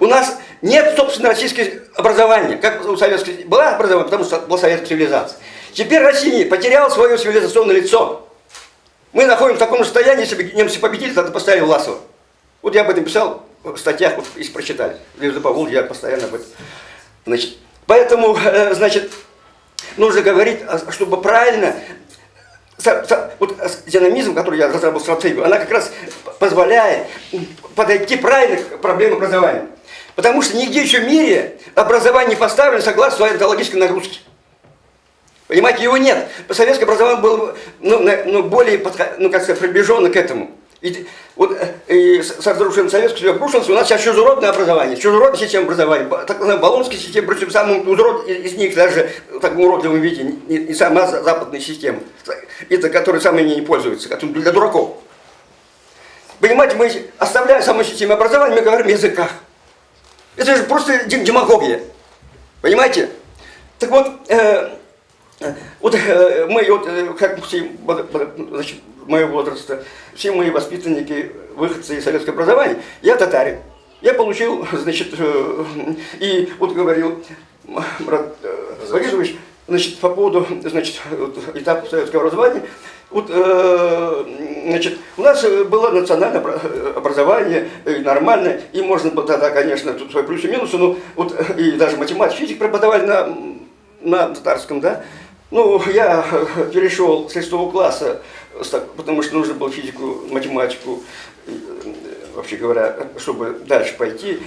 У нас нет, собственно, российского образования. Как у советской было образование, потому что была советская цивилизация. Теперь Россия потеряла свое цивилизационное лицо. Мы находимся в таком состоянии, если бы немцы победили, тогда поставили Власова. Вот я об этом писал в статьях, вот, если прочитали. В Поволжье я постоянно об этом. Значит, Поэтому, значит, нужно говорить, чтобы правильно. Вот динамизм, который я разработал стратегию, она как раз позволяет подойти правильно к проблеме образования. Потому что нигде еще в мире образование не поставлено согласно своей онтологической нагрузке. Понимаете, его нет. Советское образование было более как сказать, приближено к этому. И с разрушением Советского Союза обрушился, у нас сейчас чужеродное образование, чужеродная система образования, так называемая Болонская система, причем самый уродливый из них даже в таком уродливом виде, не самая западная система, это которой самые не пользуются, для дураков. Понимаете, мы оставляем саму систему образования, мы говорим о языках. Это же просто демагогия. Понимаете? Так вот, мы, как все, значит, моего возраста, все мои воспитанники, выходцы из советского образования, я татарин. Я получил, значит, и вот говорил Марат Борисович, значит, по поводу, значит, этапа советского образования, вот, значит, у нас было национальное образование, нормальное, и можно было тогда, конечно, тут свои плюсы и минусы, но вот и даже математику, физику преподавали на татарском, да. Ну, я перешел с 6 класса, потому что нужно было физику, математику, вообще говоря, чтобы дальше пойти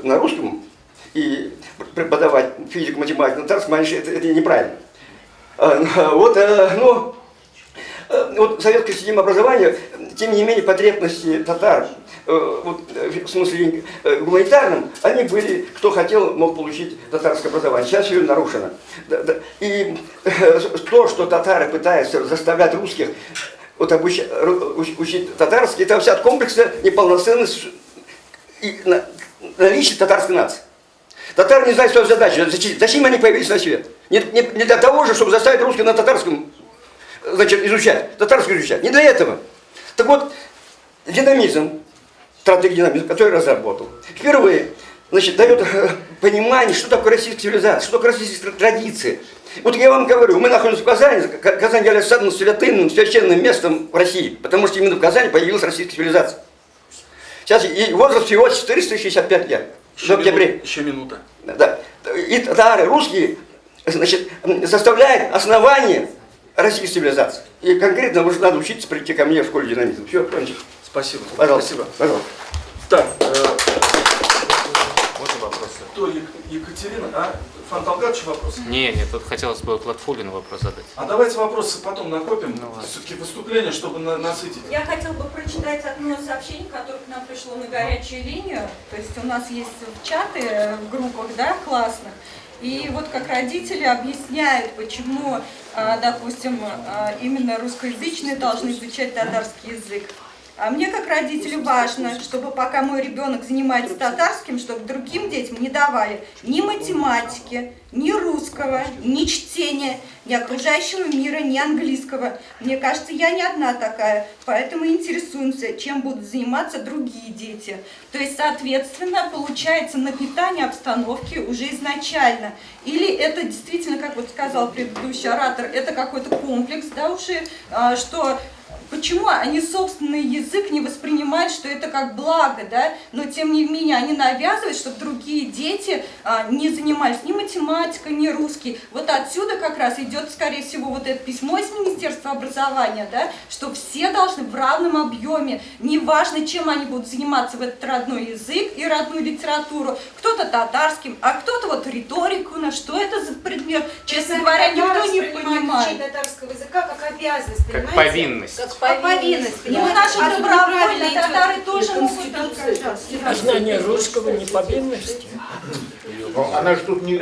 на русском и преподавать физику, математику на татарском, это неправильно. Вот советская система образования, тем не менее, потребности татар, вот, в смысле гуманитарном, они были, кто хотел, мог получить татарское образование. Сейчас все нарушено. И то, что татары пытаются заставлять русских вот, учить татарский, это вся от комплекса неполноценности и наличия татарской нации. Татары не знают свою задачу. Зачем они появились на свет? Не для того же, чтобы заставить русских на татарском, значит, изучать, татарский изучать. Не для этого. Так вот, динамизм, стратегия динамизма, который я разработал, впервые, значит, дает понимание, что такое российская цивилизация, что такое российская традиция. Вот я вам говорю, мы находимся в Казани, Казань является самым святым, священным местом в России, потому что именно в Казани появилась российская цивилизация. Сейчас и возраст всего 465 лет. В октябре. Еще минута. Да. И татары, русские, значит, составляют основание российской цивилизации. И конкретно надо учиться прийти ко мне в школе динамизма. Все, кончил. Спасибо. Пожалуйста. Спасибо. Пожалуйста. Так, Можно вопросы? кто Екатерина? Фанталгадович вопрос? Не, тут хотелось бы вот Латфулину вопрос задать. А давайте вопросы потом накопим. Все-таки выступление, чтобы насытить. Я хотела бы прочитать одно сообщение, которое к нам пришло на горячую линию. То есть у нас есть чаты в группах, да, классных. И вот как родители объясняют, почему, допустим, именно русскоязычные должны изучать татарский язык. А мне как родителю важно, чтобы пока мой ребенок занимается татарским, чтобы другим детям не давали ни математики, ни русского, ни чтения, ни окружающего мира, ни английского. Мне кажется, я не одна такая, поэтому интересуемся, чем будут заниматься другие дети. То есть, соответственно, получается напитание обстановки уже изначально. Или это действительно, как вот сказал предыдущий оратор, это какой-то комплекс, да, уже, что... Почему они собственный язык не воспринимают, что это как благо, да? Но тем не менее они навязывают, чтобы другие дети не занимались ни математикой, ни русский. Вот отсюда как раз идет, скорее всего, вот это письмо из Министерства образования, да? Что все должны в равном объеме, неважно, чем они будут заниматься в этот родной язык и родную литературу. Кто-то татарским, а кто-то вот риторику, на что это за предмет. Честно говоря, никто не понимает. Татарского языка как обязанность, как повинность. Как повинность. Ну, наши добровольные татары тоже могут А знание русского не повинности. Она же тут не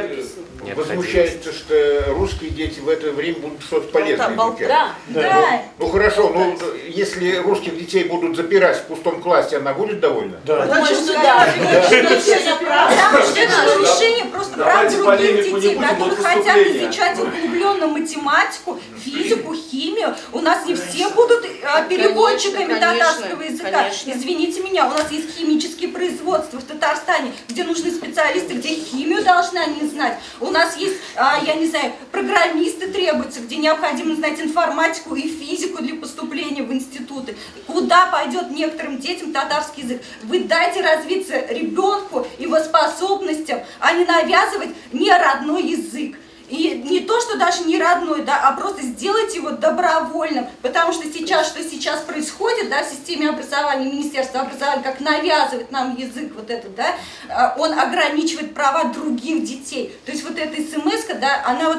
возмущается, что русские дети в это время будут что-то полезное изучать. Да. Ну хорошо, но если русских детей будут запирать в пустом классе, она будет довольна? Да. Потому что это решение просто брать других детей, которые хотят изучать углубленно математику, физику, химию. У нас не все будут переводчиками татарского языка. Извините меня, у нас есть химические производства. министерства в Татарстане, где нужны специалисты, где химию должны они знать. У нас есть, я не знаю, программисты требуются, где необходимо знать информатику и физику для поступления в институты. Куда пойдет некоторым детям татарский язык? Вы дайте развиться ребенку, его способностям, а не навязывать не родной язык. И не то, что даже не родной, да, а просто сделать его добровольным. Потому что сейчас, что сейчас происходит, да, в системе образования, Министерства образования, как навязывает нам язык вот этот, да, он ограничивает права других детей. То есть вот эта смс-ка, да, она вот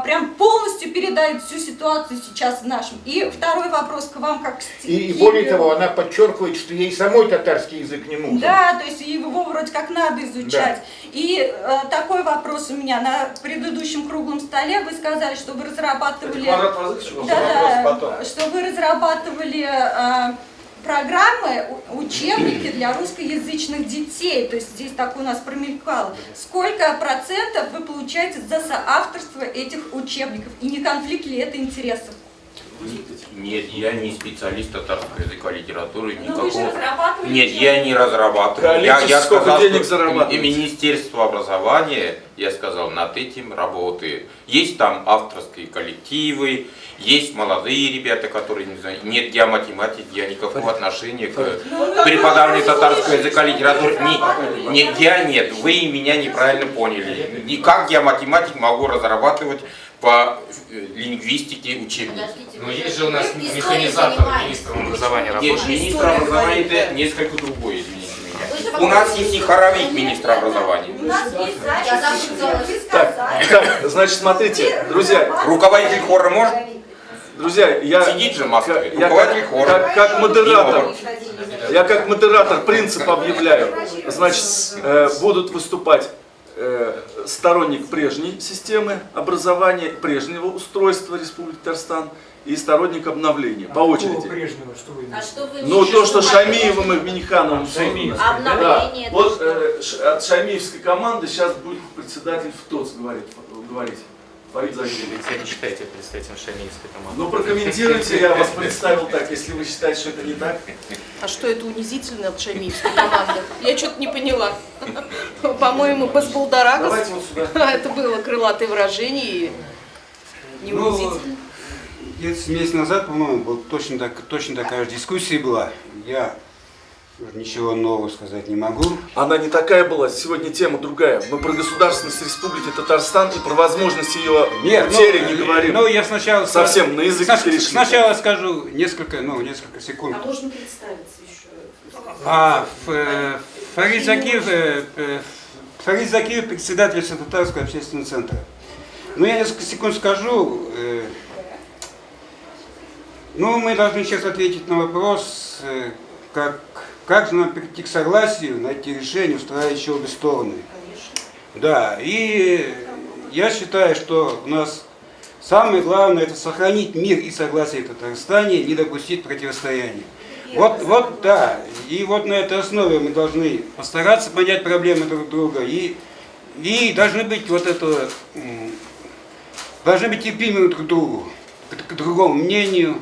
прям полностью передает всю ситуацию сейчас в нашем. И второй вопрос к вам, как к стихи. И более того, она подчеркивает, что ей самой татарский язык не нужен. Да, то есть его вроде как надо изучать. Да. И такой вопрос у меня. На предыдущем круглом столе вы сказали, что вы разрабатывали... что вы разрабатывали программы, учебники для русскоязычных детей. То есть здесь так у нас промелькало. Сколько процентов вы получаете за соавторство этих учебников? И не конфликт ли это интересов? Нет, я не специалист татарского языка, литературы, никакого. Вы же разрабатываете? Нет, я не разрабатываю. Я сказал, что и Министерство образования, я сказал, над этим работает. Есть там авторские коллективы, есть молодые ребята, которые не знаю. Нет, я математик, я никакого отношения к преподаванию татарского языка, литературы. Нет, я нет, вы меня неправильно поняли. И как я математик могу разрабатывать по лингвистике учебники? Но есть же у нас механизатор, министр образования работает. Нет, министр образования это несколько другое, извините меня. У нас есть и хоровик министра образования. У нас есть Так, значит, смотрите, друзья. Руководитель хора может? Друзья, я сидит же Москве, руководитель хора. Я как модератор принцип объявляю. Значит, будут выступать сторонник прежней системы образования, прежнего устройства Республики Татарстан и сторонник обновления по очереди. Ну, то, что Шамиевым и Минихановым создано. Обновление. Да. Вот от шамиевской команды сейчас будет председатель ФТОЦ говорить. Фарид Загидович. Вы не считаете представителем шамиевской команды? Ну, прокомментируйте, я вас представил так, если вы считаете, что это не так. А что это унизительно от шамиевской команды? Я что-то не поняла. По-моему, Басбалдарагас. Давайте вот сюда. Это было крылатое выражение и не унизительно. Где-то месяц назад, по-моему, вот точно такая же дискуссия была. Я ничего нового сказать не могу. Она не такая была, сегодня тема другая. Мы про государственность Республики Татарстан и про возможность ее потери не говорим. Ну, я сначала... Совсем на язык перешли. Сначала скажу несколько секунд. А можно представиться еще? Фарид Закиев, председатель Татарского общественного центра. Ну, я несколько секунд скажу. Ну, мы должны сейчас ответить на вопрос, как же нам прийти к согласию, найти решение, устраивающее обе стороны. Да, и я считаю, что у нас самое главное — это сохранить мир и согласие в Татарстане, не допустить противостояния. Вот, да, и вот на этой основе мы должны постараться понять проблемы друг друга, и должны быть должны быть терпимы друг к другу, к другому мнению,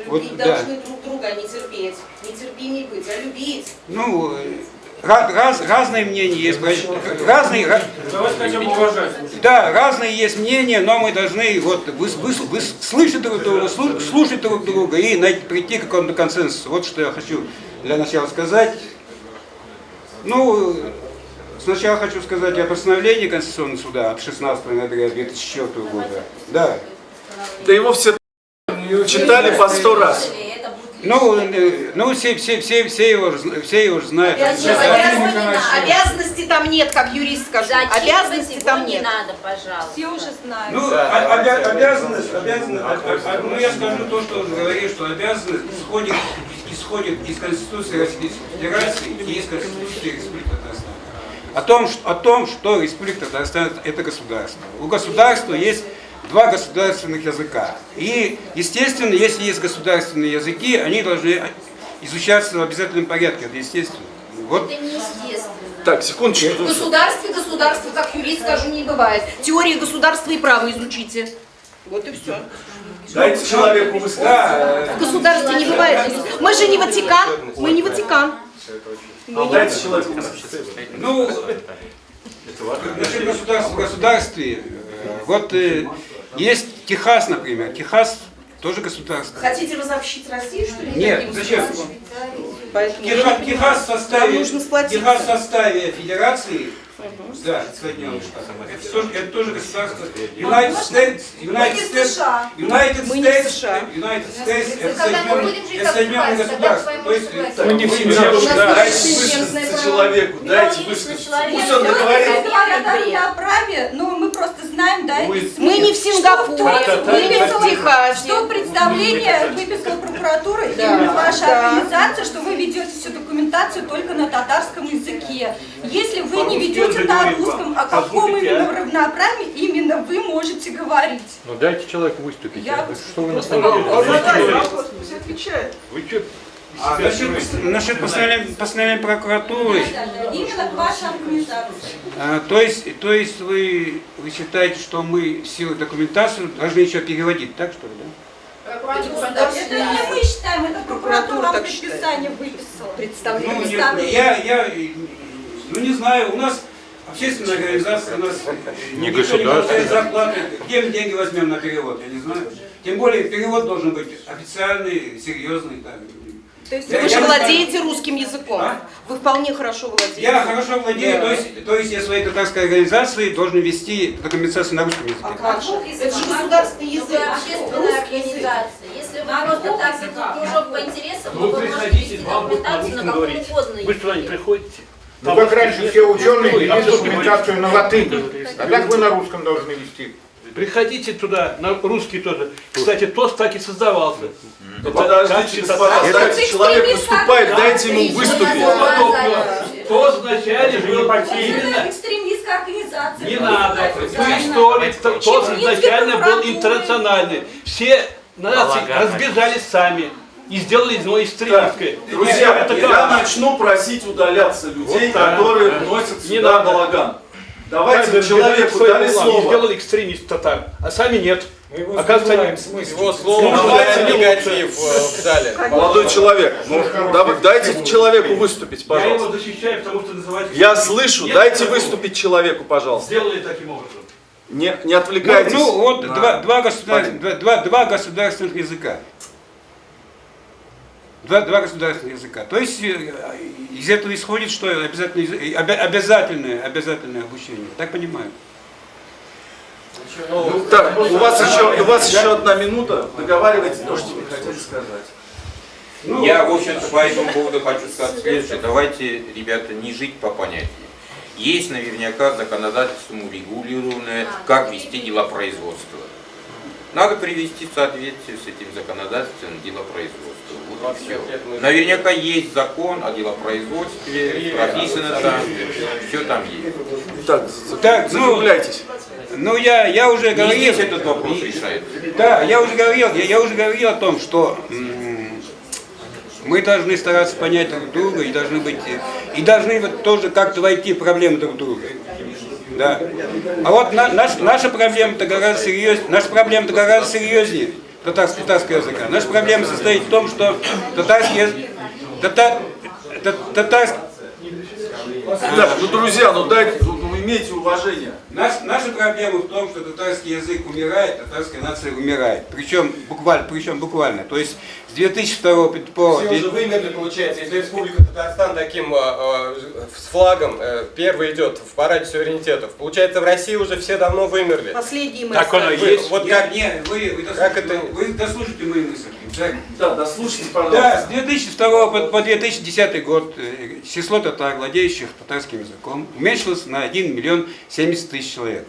Любить должны друг друга, а не терпеть. Не терпимее быть, а любить. Ну, разные мнения есть. Разные есть мнения, но мы должны слышать друг друга, слушать друг друга и прийти к какому-то консенсусу. Вот что я хочу для начала сказать. Ну, сначала хочу сказать о постановлении Конституционного суда от 16 ноября 2004 года. Да. Да его все читали по 100 раз. Ну, все его знают. Обязанностей там нет, как юрист скажу. Обязанностей там нет. Не надо, пожалуйста. Все уже знают. Ну, обязанность, ну я скажу то, что он говорит, что обязанность исходит из Конституции Российской Федерации и из Конституции Республики Татарстан. О том, что Республика Татарстан — это государство. У государства есть два государственных языка. И, естественно, если есть государственные языки, они должны изучаться в обязательном порядке. Это естественно. Вот. Это неестественно. Так, секундочку. В государстве, как юрист скажу, не бывает. Теория государства и права изучите. Вот и все. Дайте человеку высказаться. В государстве не бывает. Мы же не Ватикан. Мы не Ватикан. Дайте человеку высказаться. Ну, насчет государства в государстве, вот есть Техас, например. Техас тоже государство. Хотите разобщить Россию, что ли? Нет, Таким зачем? способом? Поэтому Техас в нужно сплотиться. Техас в составе федерации, да, Соединенных Штатов. Это тоже государство. United States, United States, это Соединенные государства. То есть Мы не все дайте высказаться человеку, дайте высказаться. Пусть он договорит. Я праве, но мы просто знаем, да, Мы не в Сингапуре, мы не в Техасе. что представление выписала прокуратура, именно ваша организация, что вы ведете всю документацию только на татарском языке. Если вы не ведете на русском, о каком именно равноправии именно вы можете говорить? Ну дайте человеку выступить. Что вы на Все отвечают. Вы что? насчет постановления прокуратуры. Именно к вашей организации. То есть вы считаете, что мы в силу документации должны еще переводить, так что ли, да? Это не мы считаем, это прокуратура вам предписание выписала. Ну не знаю, у нас общественная организация, у нас Не никто не государственная. получает зарплаты. Где мы деньги возьмем на перевод, я не знаю. Тем более перевод должен быть официальный, серьезный. Да. То есть вы же владеете русским языком? Вы вполне хорошо владеете. Я хорошо владею, то есть я своей татарской организации должен вести документацию на русском языке. А как же? Это же государственный язык. Общественная организация. Если вы просто так кружок по интересам, то Вы вы можете приходите, вести вам будут на документацию русском на каком говорить. угодно Вы что, не приходите? Ну как раньше все ученые вели документацию на латыни, а как вы на русском должны вести? Приходите туда, на русский тоже. Кстати, ТОС так и создавался. Подождите, господа, дайте человек выступает, дайте ему выступить. ТОС вначале был Это экстремистская организация. Не надо. Историк, ТОС изначально был интернациональный. Все нации разбежались сами. И сделали из него экстремистское. Друзья, я начну просить удаляться людей, которые вносят сюда балаган. Давайте человеку дали слово. Сделали экстремист татар, а сами нет. Оказывается, его слово негатив в зале. Молодой человек, дайте человеку выступить, Я его пожалуйста. защищаю, потому что называть... Я слышу, дайте выступить человеку, пожалуйста. Сделали таким образом. Не отвлекайтесь. Ну вот на- два государственных языка. Два государственных языка. То есть из этого исходит, что обязательное обучение. Так понимаю. Так, у вас еще одна минута. Договаривайтесь, то, что вы хотели сказать. Я, в общем-то, по этому поводу хочу сказать следующее. Давайте, ребята, не жить по понятиям. Есть наверняка законодательством урегулированное, как вести дела производства. Надо привести в соответствие с этим законодательством делопроизводства. Вот и все. Наверняка есть закон о делопроизводстве, прописано там, все там есть. Так, закругляйтесь. Ну я уже говорил. Не здесь этот вопрос решает. Да, я уже говорил о том, что мы должны стараться понять друг друга и должны вот тоже как-то войти в проблемы друг друга. Да. А вот наша проблема-то гораздо серьезнее татарского языка. Наша проблема состоит в том, что татарский язык. Да, ну друзья, дайте, имейте уважение. Наша проблема в том, что татарский язык умирает, татарская нация умирает. Причем буквально. То есть с 2002 по... Все уже вымерли, получается. Если Республика Татарстан таким с флагом первый идет в параде суверенитетов, получается, в России уже все давно вымерли. Последние мы Так оно и есть. Вот как... Вы дослушайте мои мысли. Да, дослушайте, пожалуйста. Да, с 2002 по 2010 год число татар, владеющих татарским языком, уменьшилось на 1 миллион 70 тысяч человек.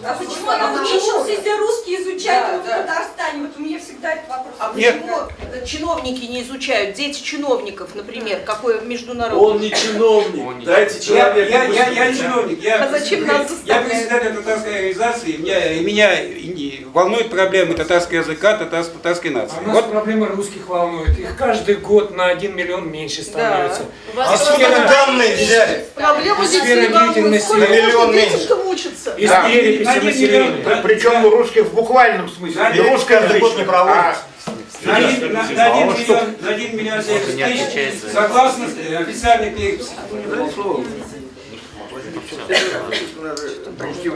А почему она уменьшилась, если русский изучают в Татарстане? Вот у меня всегда этот вопрос. А почему чиновники не изучают? Дети чиновников, например, какое международное? Он не чиновник. Дайте человеку Я чиновник. А зачем нас Я председатель татарской организации, и меня волнуют проблемы татарского языка, татарской нации. А нас проблемы русских волнуют. Их каждый год на 1 миллион меньше становится. Да. Сфера данные взяли. Проблему здесь сфера не волнует. деятельности. Сколько На миллион можно меньше. детям-то учатся? Из переписи населения. Причем у русских в буквальном смысле. Да, И русскоязычных. на 1 миллион 700 тысяч, согласно официальной переписи.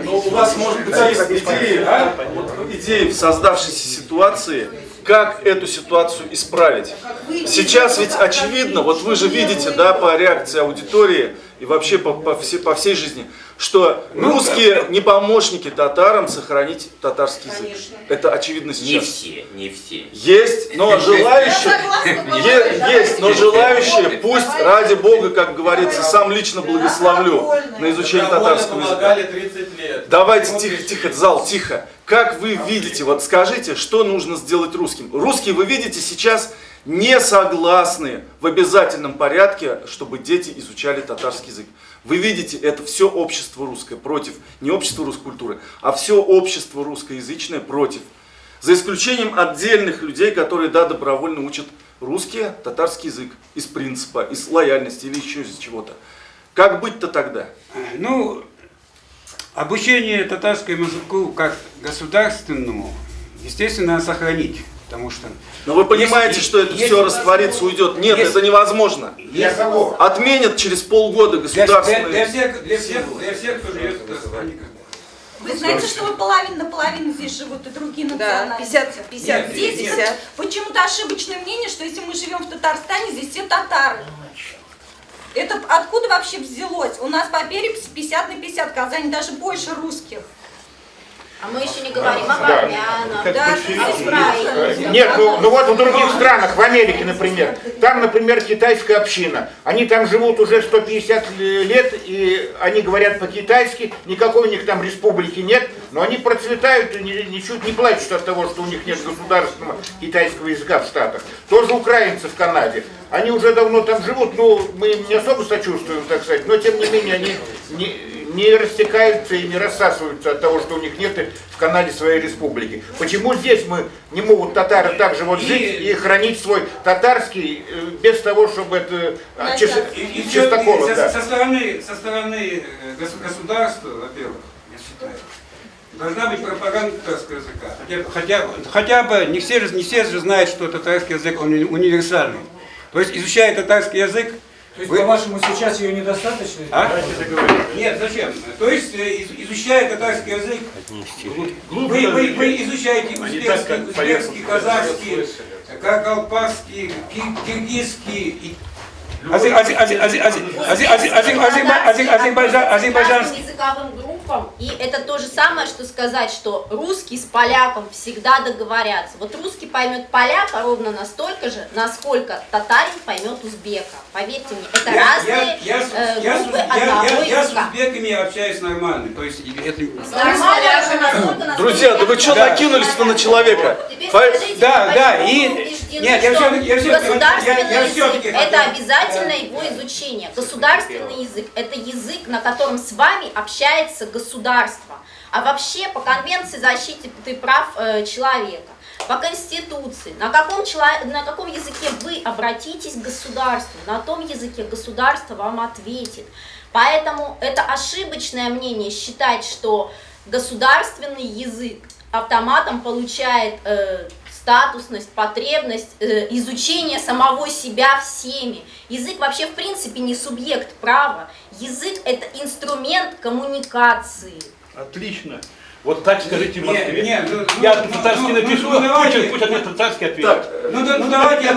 Но у вас, может быть, есть идеи в создавшейся ситуации, как эту ситуацию исправить. Сейчас ведь очевидно, вот вы же видите, да, по реакции аудитории и вообще по всей жизни, что русские не помощники татарам сохранить татарский язык. Это очевидно сейчас. Не все. Есть, но желающие, есть, но желающие, пусть ради Бога, как говорится, сам лично благословлю на изучение татарского языка. 30 лет. Давайте тихо, тихо, зал, тихо. Как вы видите, вот скажите, что нужно сделать русским? Русские, вы видите, сейчас не согласны в обязательном порядке, чтобы дети изучали татарский язык. Вы видите, это все общество русское против, не общество русской культуры, а все общество русскоязычное против. За исключением отдельных людей, которые, да, добровольно учат русский, татарский язык из принципа, из лояльности или еще из чего-то. Как быть-то тогда? Ну, обучение татарскому языку как государственному, естественно, надо сохранить. Потому что... Но вы понимаете, что это все растворится, уйдет. Нет, это невозможно. Отменят через полгода государственные... Для всех, кто живет в Татарстане. Вы знаете, что вы половина на половину здесь живут и другие национальности? 50. Здесь 50. Почему-то ошибочное мнение, что если мы живем в Татарстане, здесь все татары. Это откуда вообще взялось? У нас по переписи 50 на 50, в Казани даже больше русских. А мы еще не говорим о армянах. Да, ты здесь правильно. Нет, ну вот в других странах, в Америке, например, там, например, китайская община. Они там живут уже 150 лет, и они говорят по-китайски, никакой у них там республики нет, но они процветают и ничуть не плачут от того, что у них нет государственного китайского языка в Штатах. Тоже украинцы в Канаде. Они уже давно там живут, ну, мы им не особо сочувствуем, так сказать, но тем не менее они не растекаются и не рассасываются от того, что у них нет в Канаде своей республики. Почему здесь мы не могут татары также вот жить и хранить свой татарский без того, чтобы это чистоколом? Со стороны государства, во-первых, я считаю, должна быть пропаганда татарского языка. Хотя бы не все же знают, что татарский язык он универсальный. То есть, изучая татарский язык, то есть, по-вашему, сейчас ее недостаточно? Нет, зачем? То есть, изучая татарский язык, вы изучаете узбекский, казахский, каркалпакский, киргизский, азербайджанский. Языковым группам, и это то же самое, что сказать, что русский с поляком всегда договорятся. Вот русский поймет поляка ровно настолько же, насколько татарин поймет узбека. Поверьте мне, это разные группы одного языка. Я с узбеками общаюсь нормально. То есть это... Нормально, друзья, да вы что накинулись-то на человека? Да, и... Нет, государственный язык – это обязательно его изучение. Государственный язык – это язык, на котором с вами общается государство. А вообще по Конвенции защиты прав человека, по Конституции, на каком языке вы обратитесь к государству, на том языке государство вам ответит. Поэтому это ошибочное мнение считать, что государственный язык автоматом получает статусность, потребность изучения самого себя всеми. Язык вообще в принципе не субъект права. Язык – это инструмент коммуникации. Отлично. Вот так скажите в Москве. Я татарский напишу, пусть мне татарский ответит. Ну давайте... Он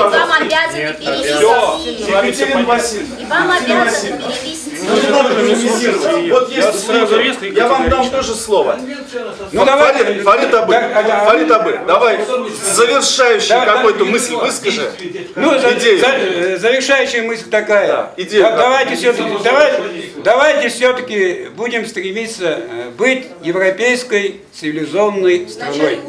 вам обязан перевести. Екатерина Васильевна. И вам обязан перевести. Вот есть случай, я вам дам тоже слово. Ну давай, Фарид Абы, давай завершающую какую-то мысль выскажи. Ну, завершающая мысль такая. Идея. Давайте все-таки будем стремиться быть европейской цивилизованной страной.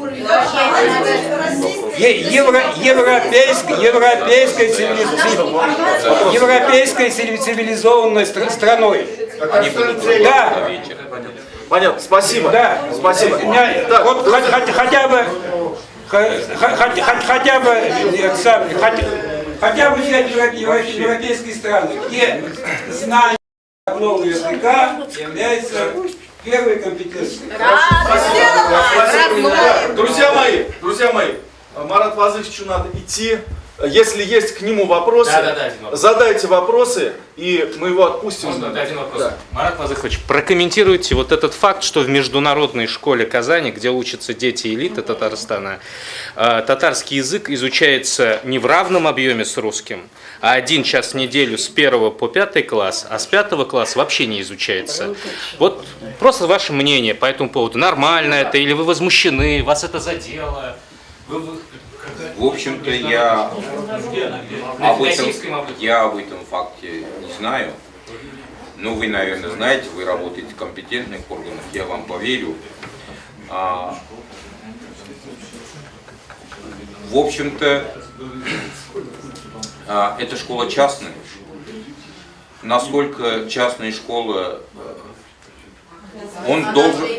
Европейской цивилизованной страной. Да. Понятно, спасибо. Да. Спасибо. Так, вот хотя бы взять европейские страны, где знание одного языка является Первая компетенция. Друзья мои, Марат Вазыховичу надо идти. Если есть к нему вопросы, задайте вопросы, и мы его отпустим. Можно один вопрос? Да. Марат Вазыхович, прокомментируйте вот этот факт, что в международной школе Казани, где учатся дети элиты Татарстана, татарский язык изучается не в равном объеме с русским, а 1 час в неделю с 1 по 5 класс, а с 5 класса вообще не изучается. Вот просто ваше мнение по этому поводу. Нормально это или вы возмущены, вас это задело? В общем-то, я об этом факте не знаю. Но вы, наверное, знаете, вы работаете в компетентных органах, я вам поверю. В общем-то, эта школа частная. Насколько частная школа...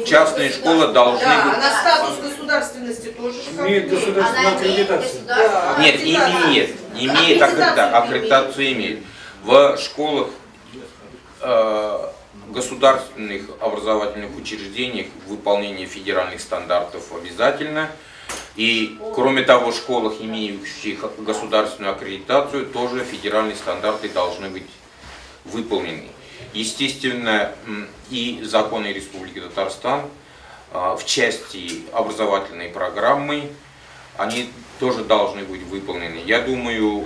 частные школы должны быть... Она статус государственности тоже имеет государственную аккредитацию. Нет, не имеет аккредитацию имеет. В школах государственных образовательных учреждениях выполнение федеральных стандартов обязательно. И кроме того, в школах, имеющих государственную аккредитацию, тоже федеральные стандарты должны быть выполнены. Естественно, и законы Республики Татарстан в части образовательной программы, они тоже должны быть выполнены. Я думаю,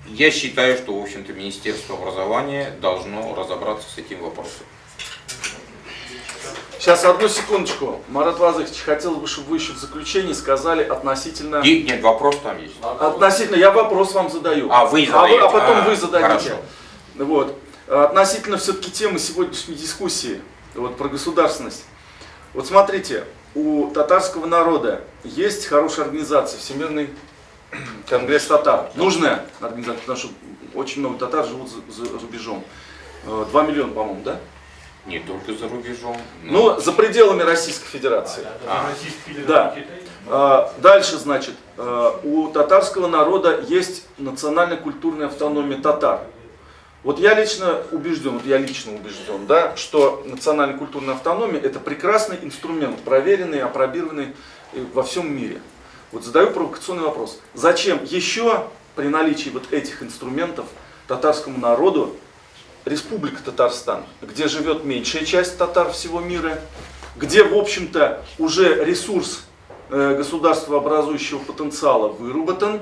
я считаю, что, в общем-то, Министерство образования должно разобраться с этим вопросом. Сейчас, одну секундочку. Марат Вазыхович, хотелось бы, чтобы вы еще в заключении сказали относительно... Нет, вопрос там есть. Относительно, я вопрос вам задаю. Вы задаете. А потом вы зададите. Хорошо. Вот. Относительно все-таки темы сегодняшней дискуссии, вот, про государственность. Вот смотрите, у татарского народа есть хорошая организация, Всемирный конгресс татар. Нужная организация, потому что очень много татар живут за рубежом. 2 миллиона, по-моему, да? Не только за рубежом. Ну, за пределами Российской Федерации. Да. Дальше, значит, у татарского народа есть национально-культурная автономия татар. Вот я лично убежден, да, что национально-культурная автономия — это прекрасный инструмент, проверенный, опробированный во всем мире. Вот задаю провокационный вопрос. Зачем еще при наличии вот этих инструментов татарскому народу Республика Татарстан, где живет меньшая часть татар всего мира, где, в общем-то, уже ресурс государствообразующего потенциала выработан,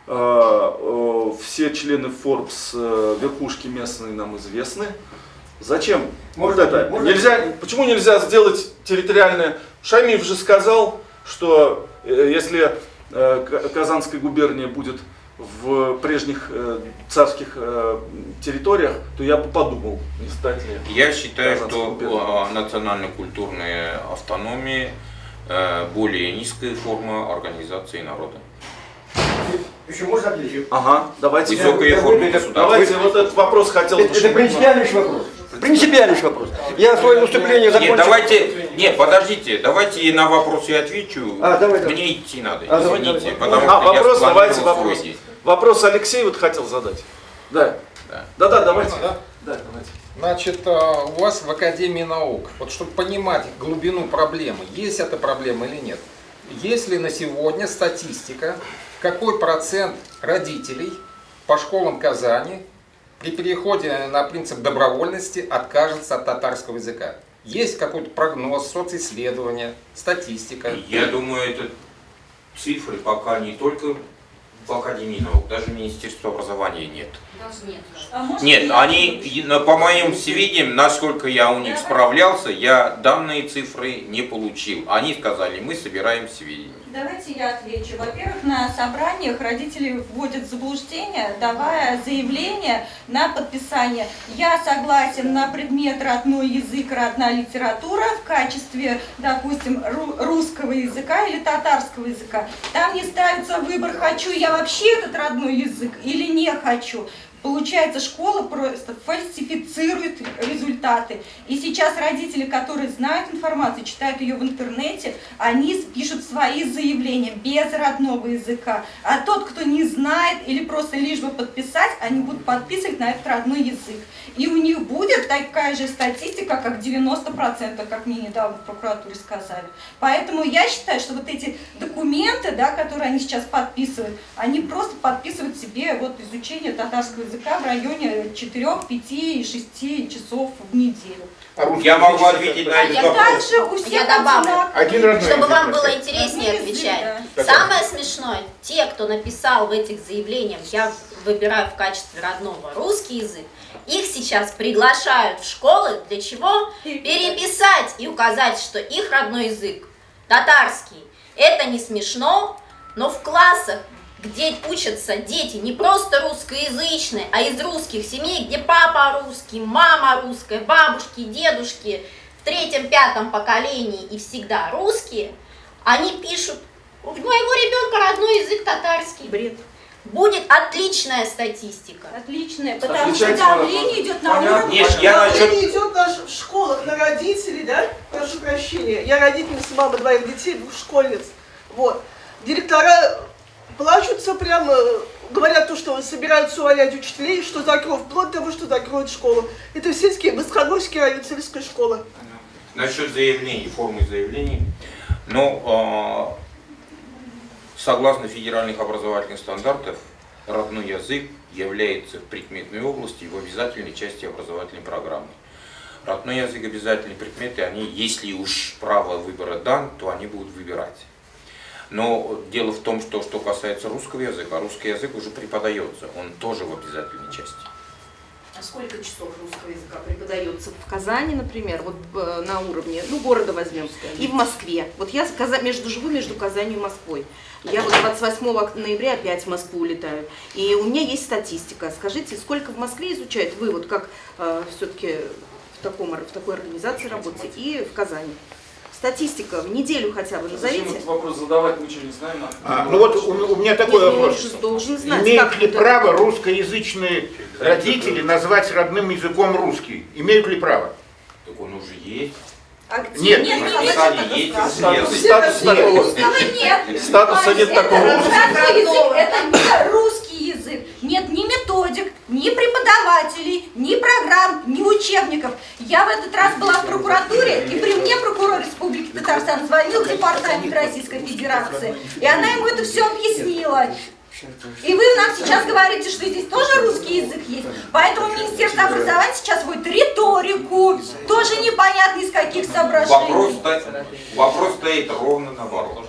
все члены Forbes, верхушки местные нам известны. Зачем? Почему нельзя сделать территориальное? Шамиев же сказал, что если Казанская губерния будет в прежних царских территориях, то я бы подумал, не стать ли. Я считаю, что национально-культурная автономия более низкая форма организации народа. Еще можно ответить? Ага, давайте. Высокая форма государства. Давайте вот этот вопрос хотел бы. Это принципиальный вопрос. Принципиальный вопрос. Я свое выступление закончил. Подождите, давайте на вопросы отвечу. Мне идти надо, извините. Вопрос, давайте вопрос. Вопрос Алексей вот хотел задать. Да, давайте. Значит, у вас в Академии наук, вот чтобы понимать глубину проблемы, есть эта проблема или нет? Есть ли на сегодня статистика, какой процент родителей по школам Казани при переходе на принцип добровольности откажется от татарского языка? Есть какой-то прогноз, социсследование, статистика? Я думаю, это цифры пока не только в Академии наук, даже в Министерстве образования нет. Нет, они, по моим сведениям, насколько я у них справлялся, я данные цифры не получил. Они сказали, мы собираем сведения. Давайте я отвечу. Во-первых, на собраниях родители вводят в заблуждение, давая заявление на подписание. Я согласен на предмет родной язык, родная литература в качестве, допустим, русского языка или татарского языка. Там не ставится выбор, хочу я вообще этот родной язык или не хочу. Получается, школа просто фальсифицирует результаты. И сейчас родители, которые знают информацию, читают ее в интернете, они пишут свои заявления без родного языка. А тот, кто не знает или просто лишь бы подписать, они будут подписывать на этот родной язык. И у них будет такая же статистика, как 90%, как мне недавно в прокуратуре сказали. Поэтому я считаю, что вот эти документы, да, которые они сейчас подписывают, они просто подписывают себе вот изучение татарского языка в районе 4, 5, 6 часов в неделю. Я могу ответить на этот вопрос. Также у всех Я добавлю, чтобы вам язык. было интереснее отвечать. Да. Самое смешное, те, кто написал в этих заявлениях, я выбираю в качестве родного русский язык, их сейчас приглашают в школы для чего? Переписать и указать, что их родной язык татарский. Это не смешно, но в классах, где учатся дети не просто русскоязычные, а из русских семей, где папа русский, мама русская, бабушки, дедушки в 3-5 поколении и всегда русские, они пишут: у моего ребенка родной язык татарский. Бред. Будет отличная статистика. Отличная, потому что давление идет на уровне. Давление идет в школах на родителей, да? Прошу прощения. Я родительница, мама 2 детей, 2 школьниц. Вот. Директора плачутся прямо, говорят то, что собираются увольнять учителей, что закроют, вплоть до того, что закроют школу. Это в сельский, Быстрогорский район, сельская школа. Насчет заявлений, формы заявлений, но согласно федеральных образовательных стандартов, родной язык является в предметной области в обязательной части образовательной программы. Родной язык, обязательные предметы, они, если уж право выбора дан, то они будут выбирать. Но дело в том, что касается русского языка, русский язык уже преподается, он тоже в обязательной части. А сколько часов русского языка преподается в Казани, например, вот на уровне, ну, города возьмем, и в Москве? Вот я живу между Казанью и Москвой. Я вот 28 ноября опять в Москву улетаю. И у меня есть статистика. Скажите, сколько в Москве изучают вы, вот как все-таки в такой организации работаете, и в Казани? Статистика в неделю хотя бы назовите. Зачем этот вопрос задавать, мы ничего не знаем. Ну вот у меня такой вопрос. Знать, имеют ли право русскоязычные родители назвать родным языком русский? Имеют ли право? Так он уже есть. Нет, Статуса нет такого. Родной язык — это не русский язык. Нет ни методик, ни преподавателей, ни программ, ни учебников. Я в этот раз была в прокуратуре, и при мне прокурор Республики Татарстан звонил в департамент Российской Федерации, и она ему это все объяснила. И вы нам сейчас говорите, что здесь тоже русский язык есть. Поэтому Министерство образования сейчас вводит риторику, тоже непонятно из каких соображений. Вопрос стоит ровно наоборот.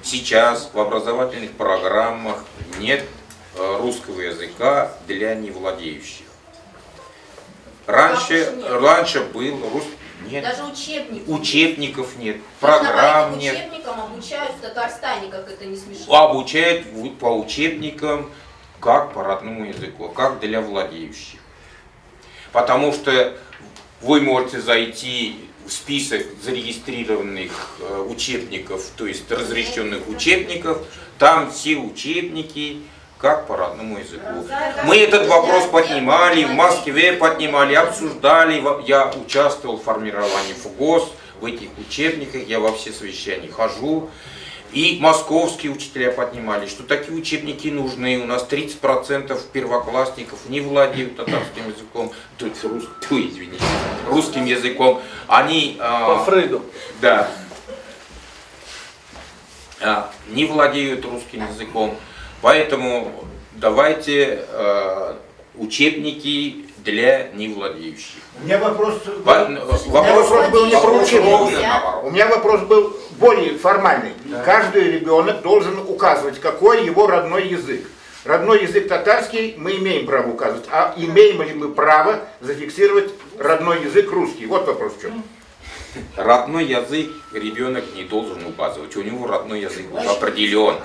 Сейчас в образовательных программах нет русского языка для невладеющих. Раньше был русский. Нет. Даже учебников. Учебников нет, программ нет. Учебникам обучают в Татарстане, как это не смешно. Обучают по учебникам, как по родному языку, как для владеющих. Потому что вы можете зайти в список зарегистрированных учебников, то есть разрешенных учебников, там все учебники, как по родному языку. Мы этот вопрос поднимали, в Москве поднимали, обсуждали, я участвовал в формировании ФГОС, в этих учебниках, я во все совещания хожу. И московские учителя поднимали, что такие учебники нужны. У нас 30% первоклассников не владеют татарским языком, русским языком. Они... По Фрейду. Да. Не владеют русским языком. Поэтому давайте учебники для невладеющих. У меня вопрос был не про учебники. У меня вопрос был более формальный. Каждый ребенок должен указывать, какой его родной язык. Родной язык татарский мы имеем право указывать. А имеем ли мы право зафиксировать родной язык русский? Вот вопрос в чем. Родной язык ребенок не должен указывать. У него родной язык уже определен.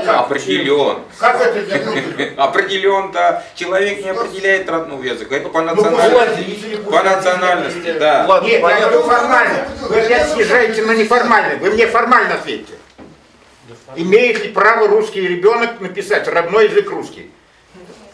Определен. Как это? Определен, да. Человек не определяет родного языка. Это по национальности. По национальности, да. Нет, я говорю формально. Вы опять съезжаете на неформальный. Вы мне формально ответьте. Имеет ли право русский ребенок написать родной язык русский?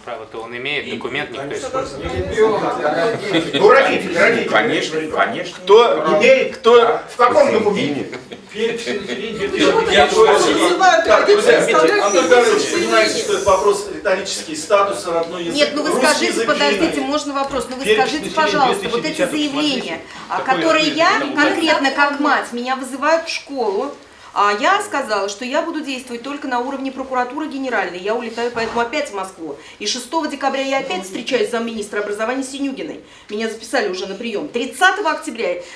Право-то он имеет, документ никто Не использует. ребенок, а родитель. Ну, родители. Конечно, конечно. Кто имеет, кто... В каком документе? Я вызывают родителей, Антон Гаврилович, понимаете, что это вопрос риторический, статус родной язык. Нет, ну вы русский скажите, язык подождите, Киева. можно вопрос? Ну вы скажите, пожалуйста, вот эти заявления, которые я конкретно как мать, меня вызывают в школу, а я сказала, что я буду действовать только на уровне прокуратуры генеральной. Я улетаю поэтому опять в Москву. И 6 декабря я опять встречаюсь с замминистра образования Синюгиной. Меня записали уже на прием. 30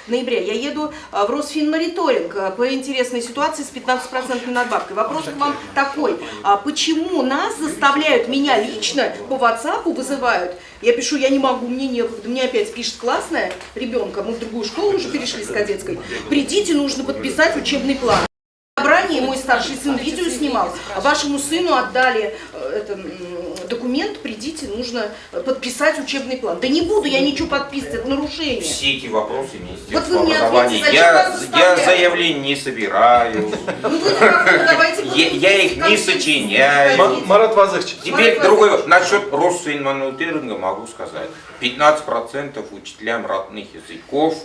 ноября я еду в Росфинмониторинг по интересной ситуации с 15% надбавкой. Вопрос к вам такой. Почему нас заставляют, меня лично по WhatsApp вызывают? Я пишу, я не могу, мне некогда. Мне опять пишет классная ребенка, мы в другую школу уже перешли с кадетской. Придите, нужно подписать учебный план. Собрание, мой старший сын видео снимал, вашему сыну отдали документ, придите, нужно подписать учебный план. Да не буду я ничего подписывать, это нарушение. Все эти вопросы Вот Министерства вы мне образования. ответьте, зачем вас Я заставляют? заявление не собираю. Я их не сочиняю. Марат Вазыхович. Теперь другой вопрос. Насчет Росфинмониторинга могу сказать. 15% учителям родных языков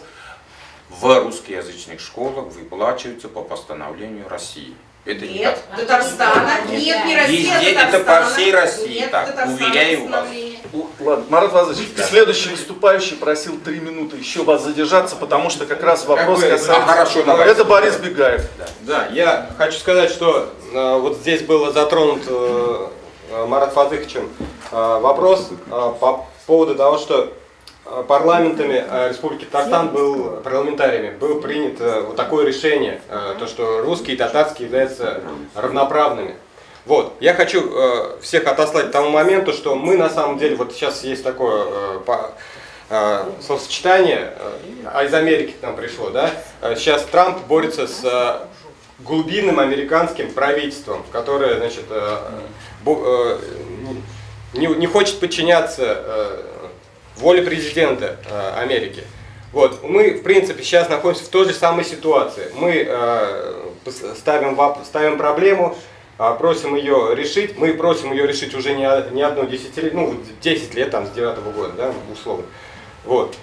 в русскоязычных школах выплачиваются по постановлению России. Это Нет, Татарстана, нет, не Россия, везде, это по Татарстана. всей России, Нет, так, Татарстана уверяю вас. постановление. Ладно, Марат Вазыхович, следующий выступающий просил 3 минуты еще вас задержаться, потому что как раз вопрос касается... хорошо, давайте. Это Борис Бегаев. Да, я хочу сказать, что вот здесь был затронут Марат Вазыховичем вопрос по поводу того, что парламентами Республики Татарстан парламентариями было принято вот такое решение, то что русский и татарский являются равноправными. Вот, я хочу всех отослать к тому моменту, что мы на самом деле, вот сейчас есть такое словосочетание, из Америки к нам пришло, да, сейчас Трамп борется с глубинным американским правительством, которое, значит, не хочет подчиняться воле президента Америки. Вот. Мы, в принципе, сейчас находимся в той же самой ситуации. Мы ставим проблему, просим ее решить. Мы просим ее решить уже не одно десятилетие, ну, 10 лет, там, с 9-го года, да, условно. Вот.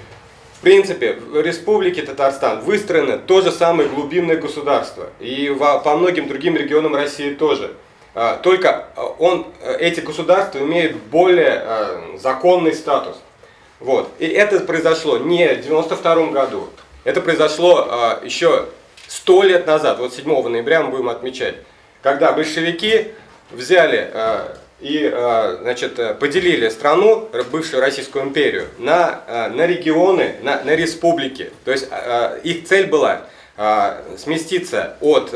В принципе, в Республике Татарстан выстроено то же самое глубинное государство. И по многим другим регионам России тоже. Только эти государства имеют более законный статус. Вот. И это произошло не в 1992 году, это произошло еще 100 лет назад, вот 7 ноября мы будем отмечать, когда большевики взяли и значит, поделили страну, бывшую Российскую империю, на регионы, на республики. То есть их цель была сместиться от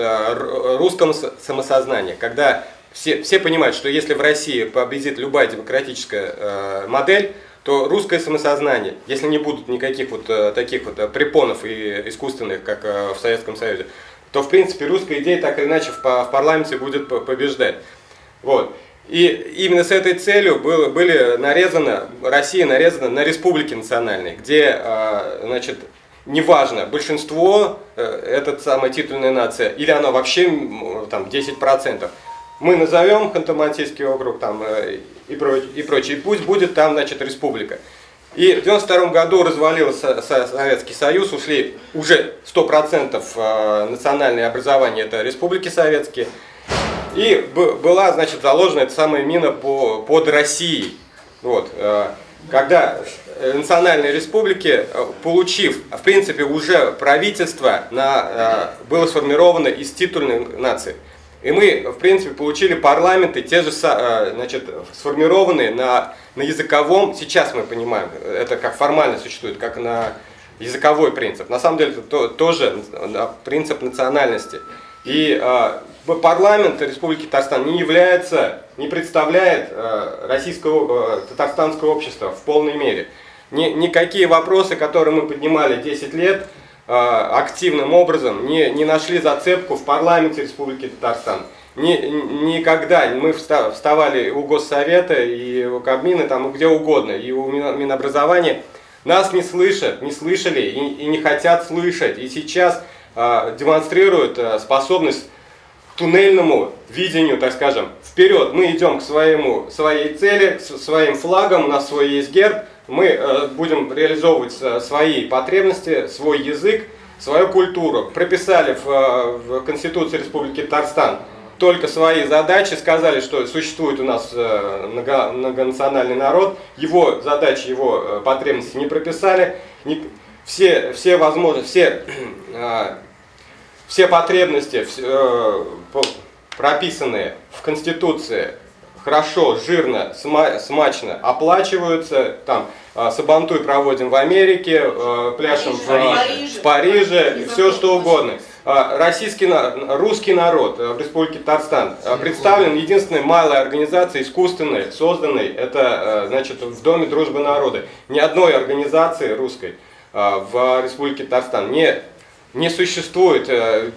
русского самосознания, когда все понимают, что если в России победит любая демократическая модель, то русское самосознание, если не будут никаких вот таких вот препонов и искусственных, как в Советском Союзе, то в принципе русская идея так или иначе в парламенте будет побеждать. Вот. И именно с этой целью Россия нарезана на республики национальные, где, значит, неважно, большинство, это самая титульная нация, или она вообще там 10%. Мы назовем Ханты-Мансийский округ там, и прочее, и пусть будет там, значит, республика. И в 1992 году развалился Советский Союз, ушли уже 100% национальное образование, это республики советские. И была, значит, заложена эта самая мина под Россией. Вот. Когда национальные республики, получив, в принципе, уже правительство было сформировано из титульных наций. И мы, в принципе, получили парламенты, те же, значит, сформированные на языковом, сейчас мы понимаем, это как формально существует, как на языковой принцип. На самом деле, это тоже принцип национальности. И парламент Республики Татарстан не представляет российского, татарстанского общества в полной мере. Никакие вопросы, которые мы поднимали 10 лет, активным образом не нашли зацепку в парламенте Республики Татарстан. Никогда мы вставали у Госсовета и у Кабмина, там, где угодно, и у Минобразования. Нас не слышат, не слышали и не хотят слышать. И сейчас демонстрируют способность туннельному видению, так скажем. Вперед, мы идем к своей цели, к своим флагам, у нас свой есть герб, мы будем реализовывать свои потребности, свой язык, свою культуру. Прописали в Конституции Республики Татарстан только свои задачи, сказали, что существует у нас многонациональный народ, его задачи, его потребности не прописали, все возможности, все потребности прописанные в Конституции хорошо, жирно, смачно оплачиваются. Там сабантуй проводим в Америке, пляшем в Париже, и все что угодно. Русский народ в Республике Татарстан представлен единственной малой организацией, искусственной, созданной, это значит в Доме дружбы народа. Ни одной организации русской в Республике Татарстан не существует,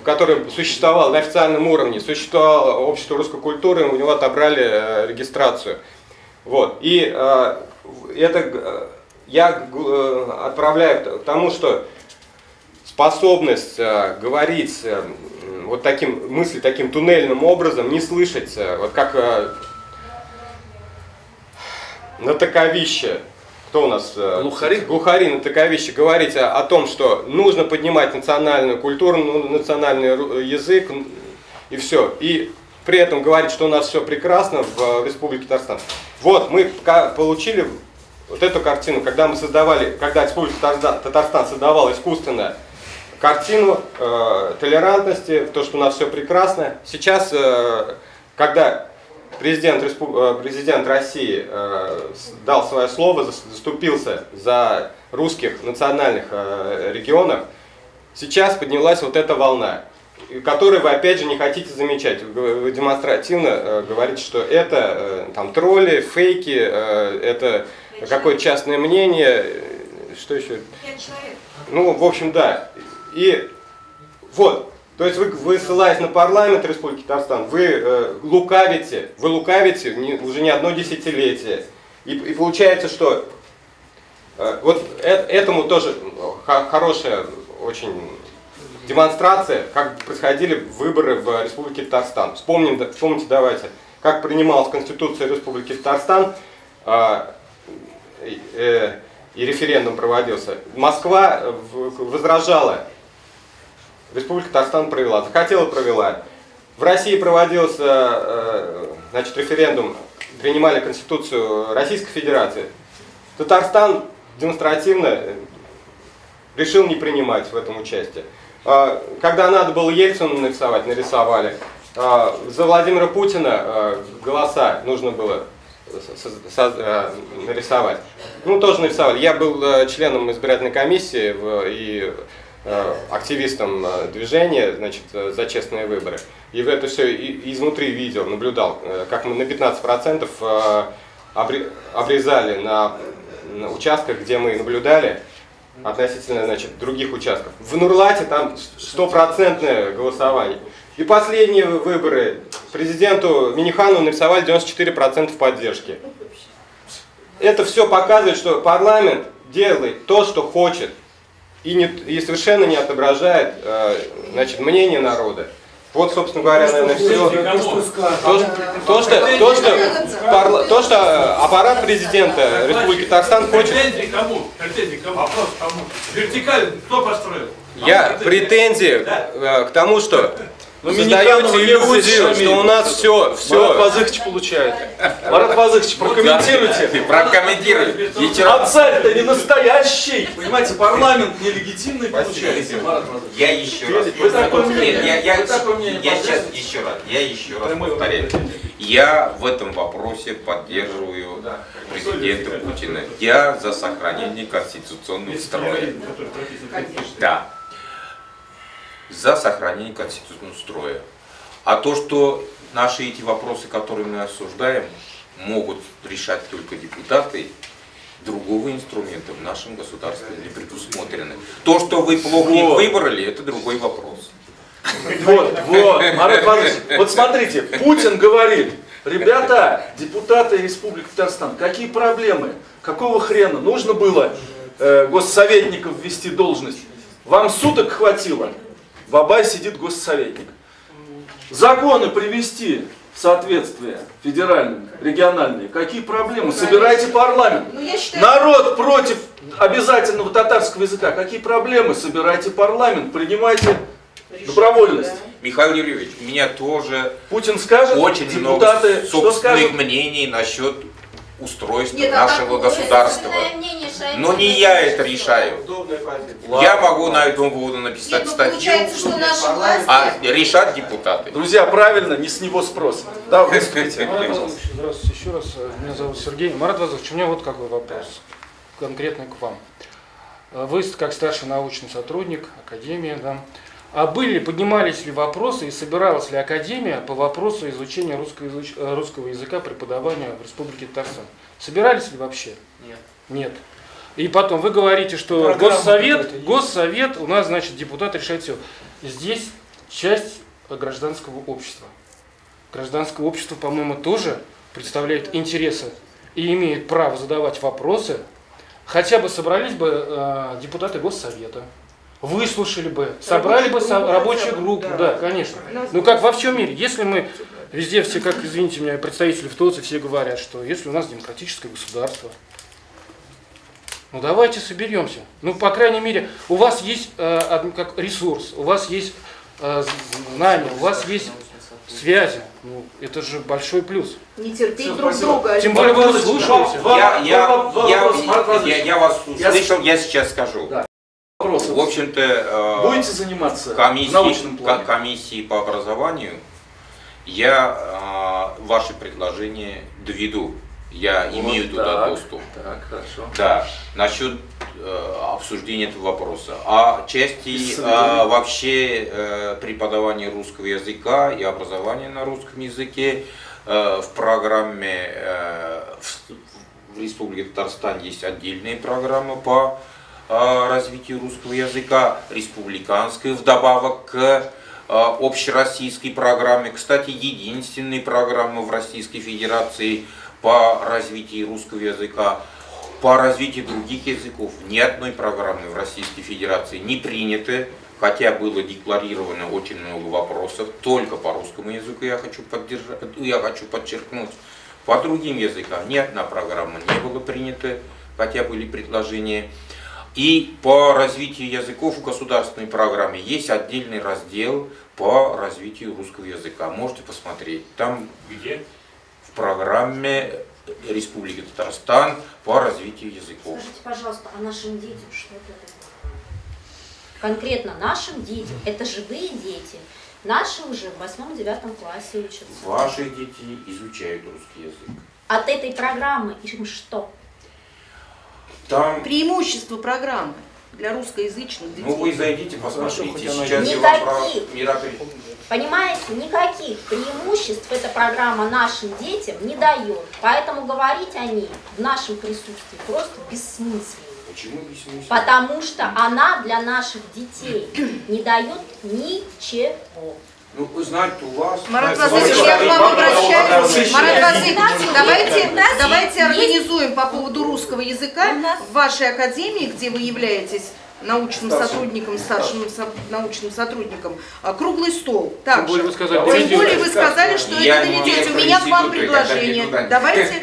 которое существовало на официальном уровне, существовало общество русской культуры, у него отобрали регистрацию. Вот. И это я отправляю к тому, что способность говорить вот таким мысли, таким туннельным образом, не слышать, вот как на таковище. Кто у нас? Глухари на таковище. Говорить о том, что нужно поднимать национальную культуру, национальный язык и все. И при этом говорить, что у нас все прекрасно в Республике Татарстан. Вот мы получили вот эту картину, когда Республика Татарстан создавала искусственно картину толерантности, то, что у нас все прекрасно. Сейчас, когда президент России дал свое слово, заступился за русских национальных регионах, сейчас поднялась вот эта волна, которую вы опять же не хотите замечать. Вы демонстративно говорите, что это там тролли, фейки, это какое-то частное мнение, что еще? Ну, в общем, да. И вот. То есть вы ссылаясь на парламент Республики Татарстан, вы лукавите уже не одно десятилетие. И получается, что вот этому тоже хорошая очень демонстрация, как происходили выборы в Республике Татарстан. Вспомните давайте, как принималась Конституция Республики Татарстан, и референдум проводился. Москва возражала. Республика Татарстан провела, захотела, провела. В России проводился референдум, принимали Конституцию Российской Федерации. Татарстан демонстративно решил не принимать в этом участие. Когда надо было Ельцину нарисовали. За Владимира Путина голоса нужно было нарисовать. Ну, тоже нарисовали. Я был членом избирательной комиссии и активистом движения, значит, за честные выборы. И это все изнутри видел, наблюдал, как мы на 15% обрезали на участках, где мы наблюдали, относительно, значит, других участков. В Нурлате там 100% голосование. И последние выборы президенту Миниханову нарисовали 94% поддержки. Это все показывает, что парламент делает то, что хочет. И совершенно не отображает значит, мнение народа. Вот, собственно говоря, наверное, все. То, что аппарат президента Республики Татарстан хочет... Претензии кому? Вопрос кому? Вертикаль кто построил? Претензии к тому, что создаете иллюзию, что у нас все. Марат Вазыхович получает. Марат Вазыхович, прокомментируйте. Прокомментируйте. А царь-то не настоящий. Понимаете, парламент нелегитимный получается. Я еще раз. Вы такое мнение. Я еще раз повторяю. Я в этом вопросе поддерживаю президента Путина. Я за сохранение конституционного строя. Да. За сохранение конституционного строя. А то, что наши эти вопросы, которые мы осуждаем, могут решать только депутаты, другого инструмента в нашем государстве не предусмотрено. То, что вы плохо их выбрали, это другой вопрос. Вот, Марат Владимирович, вот смотрите, Путин говорит: ребята, депутаты Республики Татарстан, какие проблемы? Какого хрена? Нужно было госсоветников ввести в должность. Вам суток хватило. В Абай сидит госсоветник. законы привести в соответствие федеральные, региональные. Какие проблемы? Собирайте парламент. Ну, я считаю, Народ против обязательного татарского языка. Какие проблемы? Собирайте парламент, принимайте добровольность. Михаил Юрьевич, у меня тоже Путин скажет, очень депутаты много что собственных скажут? мнений насчет устройства Нет, нашего государства. Но не я это решаю. Я могу на этом поводу написать статью, получается, что наша власть... а решать депутаты. Друзья, правильно, не с него спросим. Да, выступите. Здравствуйте еще раз. Меня зовут Сергей. Марат Вазович, у меня вот какой вопрос, конкретный к вам. Вы, как старший научный сотрудник, академия, да, а поднимались ли вопросы и собиралась ли академия по вопросу изучения русского языка преподавания в Республике Татарстан? Собирались ли вообще? Нет. Нет. И потом вы говорите, что Госсовет, у нас, значит, депутат решает все. Здесь часть гражданского общества. Гражданское общество, по-моему, тоже представляет интересы и имеет право задавать вопросы. Хотя бы собрались бы депутаты Госсовета, выслушали бы, собрали бы рабочую группу, да, конечно. Ну как во всем мире, если мы везде все, как, извините меня, представители ВТОЦа все говорят, что если у нас демократическое государство, ну давайте соберемся. Ну, по крайней мере, у вас есть как ресурс, у вас есть знания, у вас есть связи. Ну, это же большой плюс. Не терпеть друг друга. Тем более вы слушаете. Я вас услышал, я сейчас скажу. В общем-то, будете заниматься научным планом? комиссии по образованию я ваши предложения доведу. Я имею туда доступ. Так, хорошо. Да, насчет обсуждения этого вопроса. О части вообще преподавания русского языка и образования на русском языке в программе в Республике Татарстан есть отдельные программы по развитию русского языка, республиканская, вдобавок к общероссийской программе. Кстати, единственная программа в Российской Федерации по развитию русского языка. По развитию других языков ни одной программы в Российской Федерации не приняты, хотя было декларировано очень много вопросов. Только по русскому языку я хочу подчеркнуть. По другим языкам ни одна программа не была принята, хотя были предложения. И по развитию языков в государственной программе есть отдельный раздел по развитию русского языка. Можете посмотреть. Там где? В программе Республики Татарстан по развитию языков. Скажите, пожалуйста, а нашим детям что это такое? Конкретно нашим детям. Это живые дети. Наши уже в 8-9 классе учатся. Ваши дети изучают русский язык. От этой программы им что? Там... Преимущество программы для русскоязычных детей. Ну вы зайдите, посмотрите. Сейчас Никаких. я вам про мероприятие. Понимаете, никаких преимуществ эта программа нашим детям не дает. Поэтому говорить о ней в нашем присутствии просто бессмысленно. Почему бессмысленно? Потому что она для наших детей не дает ничего. Ну, вы знаете, у вас... Марат Васильевич, я к вам обращаюсь. Марат Васильевич, давайте организуем по поводу русского языка в вашей академии, где вы являетесь научным сотрудником, старшим научным сотрудником, круглый стол. Тем более вы сказали, что это доведете. У меня к вам предложение. Давайте.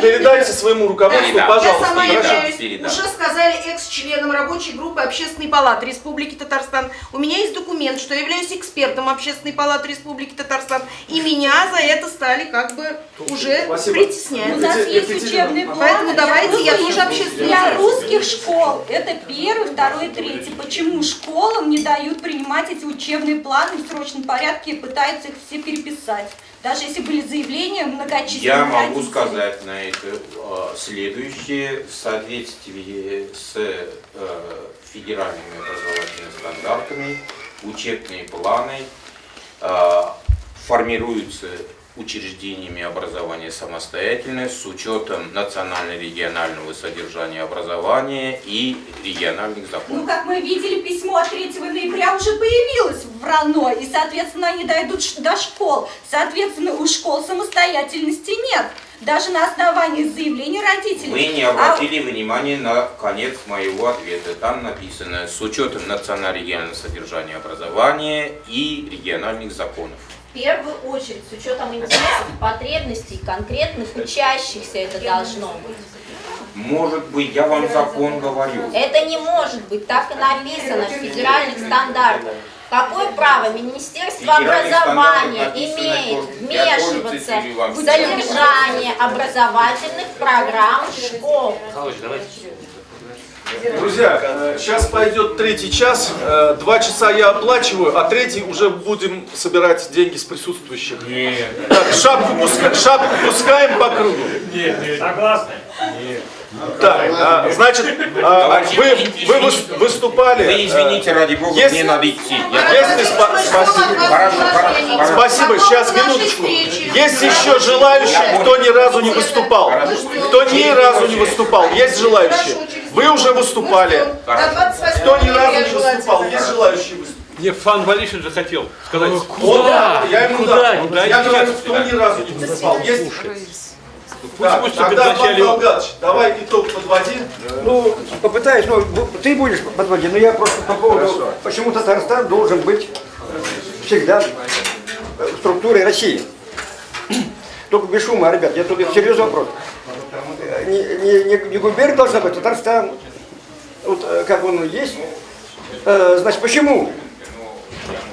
Передайте своему руководству, пожалуйста. Я сама являюсь, уже сказали, экс-членом рабочей группы Общественной палаты Республики Татарстан. У меня есть документ, что я являюсь экспертом Общественной палаты Республики Татарстан. И меня за это стали как бы уже притеснять. У нас есть учебный план. Поэтому давайте, я тоже общественный. Русских школ. Это 1, 2, 3. Почему школам не дают принимать эти учебные планы в срочном порядке и пытаются их все переписать? Даже если были заявления многочисленных Я могу родителей. сказать на это следующее. В соответствии с федеральными образовательными стандартами учебные планы формируются учреждениями образования самостоятельно с учетом национально-регионального содержания образования и региональных законов. Ну, как мы видели, письмо от 3 ноября уже появилось в РАНО, и, соответственно, они дойдут до школ. Соответственно, у школ самостоятельности нет. Даже на основании заявления родителей. Вы не обратили внимания на конец моего ответа. Там написано с учетом национально-регионального содержания образования и региональных законов. В первую очередь, с учетом интересов, потребностей конкретных учащихся это должно быть. Может быть, я вам закон говорю. Это не может быть, так и написано в федеральных стандартах. Какое право Министерство образования имеет вмешиваться в содержание образовательных программ школ? Друзья, сейчас пойдет 3-й час, 2 часа я оплачиваю, а 3-й уже будем собирать деньги с присутствующих. Нет. Так, шапку пускаем по кругу. Нет. Согласны? Нет. Так, значит, вы выступали. Вы извините, ради бога, мне надо идти. Спасибо, сейчас, минуточку. Есть еще желающие, кто ни разу не выступал? Кто ни разу не выступал? Есть желающие? Вы уже выступали. Кто ни разу не выступал? Есть желающие выступать? Мне Фан Валишин же хотел сказать. Куда? Я ему дам. Я говорю, кто ни разу не выступал. Есть? Так, тогда, Павел Долгач, давай итог подводи. Ну, попытаюсь, ну, ты будешь подводить, но я просто по поводу, почему Татарстан должен быть всегда в структуре России. Только без шума, ребят, я тут серьезный вопрос. Не губерния должна быть, Татарстан, вот как он есть. Значит, почему?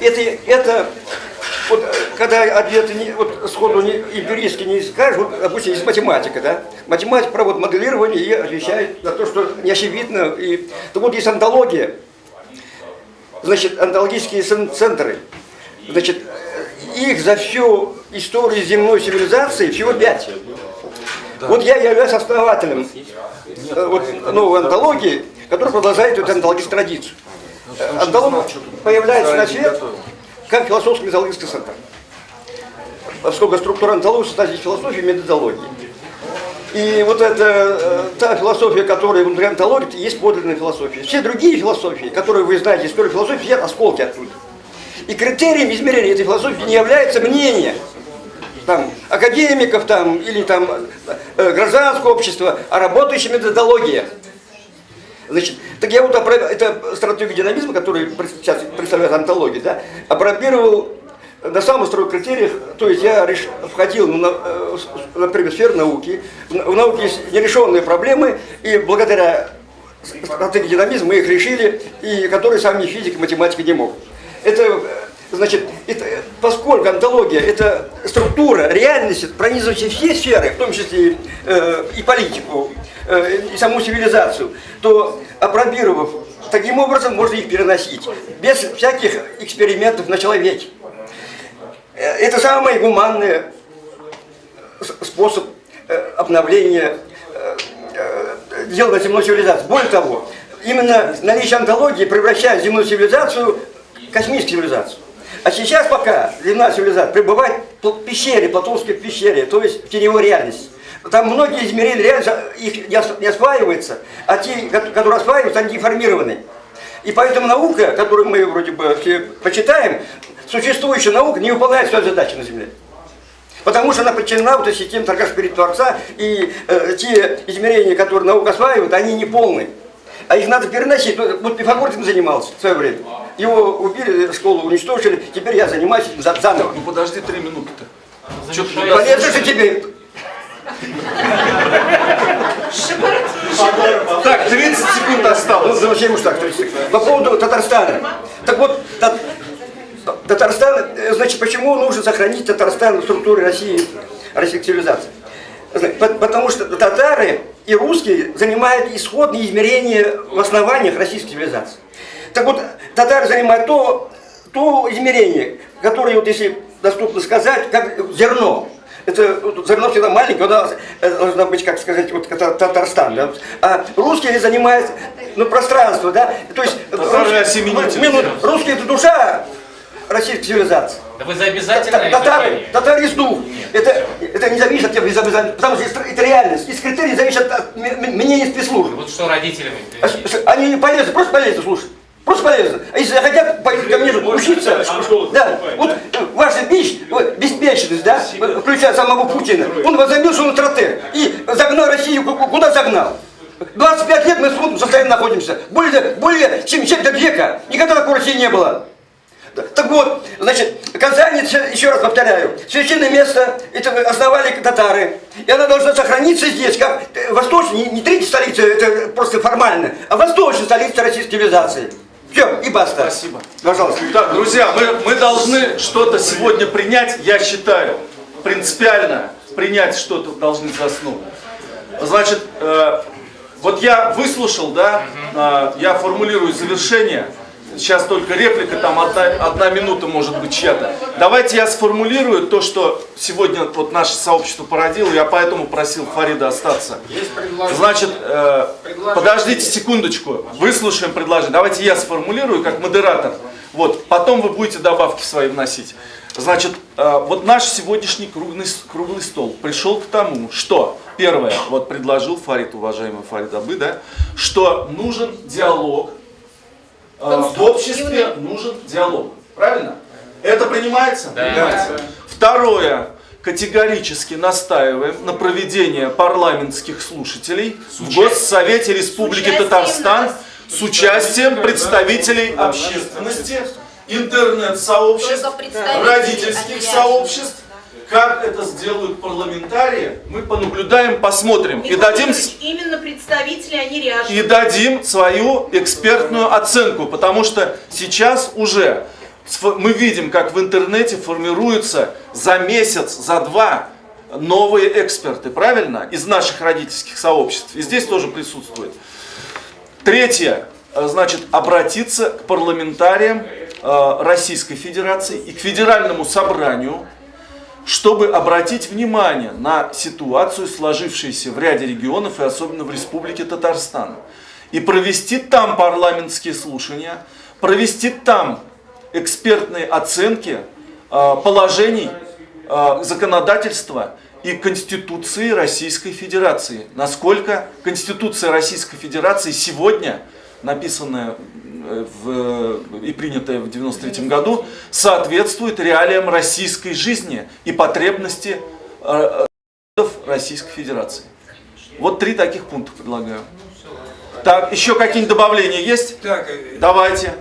Это вот, когда ответы вот, сходу эмпирически не скажешь, вот, допустим, есть математика, да? Математика проводит моделирование и отвечает на то, что не очевидно. И, так вот, есть онтология, значит, онтологические центры, значит, их за всю историю земной цивилизации всего 5. Да. Вот я являюсь основателем вот, новой онтологии, которая продолжает эту онтологическую традицию. Онтология появляется на свет как философский методологический центр. Поскольку структура онтологии состоит из философии и методологии. И вот это та философия, которая внутри онтологии, есть подлинная философия. Все другие философии, которые вы знаете, историю философии, все осколки оттуда. И критерием измерения этой философии не является мнение там, академиков там, или там, гражданского общества, а работающая методология. Значит, так я вот это стратегию динамизма, которую сейчас представляет онтология, да, опробировал на самых строгих критериях, то есть я входил, например, в сферу науки, в науке есть нерешенные проблемы, и благодаря стратегии динамизма мы их решили, и которые сами физики, математики не могут. Это, значит, поскольку онтология – это структура реальности, пронизывающая все сферы, в том числе и политику, и саму цивилизацию, то, опробировав таким образом, можно их переносить, без всяких экспериментов на человеке. Это самый гуманный способ обновления дел на земной цивилизации. Более того, именно наличие онтологии превращает земную цивилизацию в космическую цивилизацию. А сейчас пока земная цивилизация пребывает в пещере, платонской пещере, то есть в теневой реальности. Там многие измерения реально их не осваиваются, а те, которые осваиваются, они деформированы. И поэтому наука, которую мы вроде бы все почитаем, существующая наука не выполняет свою задачу на Земле. Потому что она подчинена вот системе торга спирит Творца, и те измерения, которые наука осваивает, они не полны. А их надо переносить. Вот Пифагор этим занимался в свое время. Его убили, школу уничтожили, теперь я занимаюсь заново. Ну подожди 3 минуты-то. Полезно же тебе. Так, 30 секунд осталось. Ну, зачем уж так, 30 секунд. По поводу Татарстана. Так вот, Татарстан, значит, почему нужно сохранить Татарстан в структуре России, российской цивилизации? Потому что татары и русские занимают исходные измерения в основаниях российской цивилизации. Так вот, татары занимают то измерение, которое, вот если доступно сказать, как зерно. Это зерно всегда маленькое, оно должно быть, как сказать, вот Татарстан, да? А русские занимают пространство, да? То есть русские это душа российской цивилизации. Да вы за обязательное изучение? Татарский дух. Это не зависит от тебя, потому что это реальность. Из критерий зависит от мнения спецслужб. Вот что родителям? Они не полезны, просто полезно слушать. Просто полезно. А если хотят пойти ко мне учиться, да, вот ваша беспечность, да, включая самого Путина, он возомнил, что он стратег. И загнал Россию, куда загнал? 25 лет мы в смутном состоянии находимся. Более чем четверть века. Никогда такой России не было. Так вот, значит, Казань, еще раз повторяю, священное место, это основали татары. И она должна сохраниться здесь, как восточная, не третья столица, это просто формально, а восточная столица российской цивилизации. Все, и баста. Спасибо. Пожалуйста. Так, друзья, мы должны что-то сегодня принять, я считаю, принципиально принять что-то должны за основу. Значит, вот я выслушал, да, я формулирую завершение. Сейчас только реплика, там одна минута может быть чья-то. Давайте я сформулирую то, что сегодня вот наше сообщество породило. Я поэтому просил Фарида остаться. Значит, подождите секундочку, выслушаем предложение. Давайте я сформулирую как модератор. Вот, потом вы будете добавки свои вносить. Значит, вот наш сегодняшний круглый стол пришел к тому, что, первое, вот предложил Фарид, уважаемый Фарид Абы, да, что нужен диалог. В обществе нужен диалог. Правильно? Это принимается? Да. Принимается. Второе. Категорически настаиваем на проведении парламентских слушателей в Госсовете Республики Татарстан с участием представителей общественности, интернет-сообществ, родительских сообществ. Как это сделают парламентарии, мы понаблюдаем, посмотрим и дадим... Именно представители, они ряженые. И дадим свою экспертную оценку, потому что сейчас уже мы видим, как в интернете формируются за месяц, за два новые эксперты, правильно? Из наших родительских сообществ. И здесь тоже присутствует. Третье, значит, обратиться к парламентариям Российской Федерации и к Федеральному собранию, чтобы обратить внимание на ситуацию, сложившуюся в ряде регионов и особенно в Республике Татарстан. И провести там парламентские слушания, провести там экспертные оценки положений законодательства и Конституции Российской Федерации. Насколько Конституция Российской Федерации сегодня, написанная и принятая в 1993 году, соответствует реалиям российской жизни и потребности Российской Федерации. Вот 3 таких пункта предлагаю. Так, еще какие-нибудь добавления есть? Так, давайте.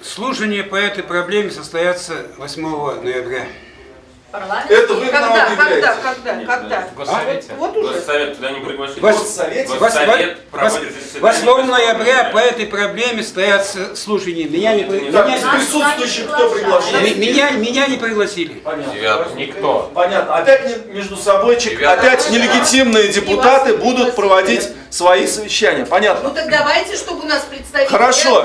Слушания по этой проблеме состоятся 8 ноября. Это вы нам объявляете. Когда? Госсовете. Вот уже. Госсовет туда не пригласили. Госсовет 8 ноября по этой проблеме состоятся слушания. Меня не пригласили. Понятно. Никто. Понятно. Опять между собой, опять нелегитимные депутаты будут проводить свои совещания. Понятно. Ну так давайте, чтобы у нас представители Хорошо.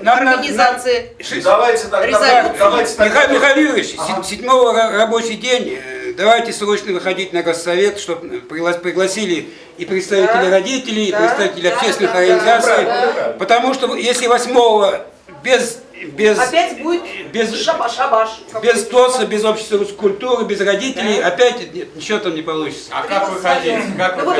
организации. Давайте так. Михаил Юрьевич, 7 рабочий день, давайте срочно выходить на Госсовет, чтобы пригласили и представителей родителей, и представителей общественных организаций, потому что если 8-го опять будет шабаш. Без ТОЦа, без общества культуры, без родителей, опять ничего там не получится. А как выходить? Вы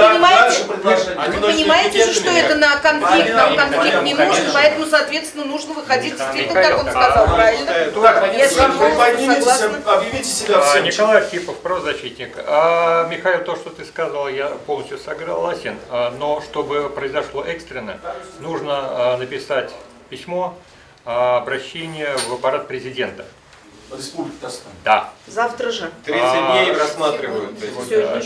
понимаете же, что это на конфликт, нам конфликт не нужен, поэтому, соответственно, нужно выходить действительно, как он сказал, правильно? Если вы подниметесь, объявите себя всем. Николай Архипов, правозащитник. Михаил, то, что ты сказал, я полностью согласен, но чтобы произошло экстренно, нужно написать письмо, обращение в аппарат президента. Республики Татарстан. Да. Завтра же. 30 дней рассматривают.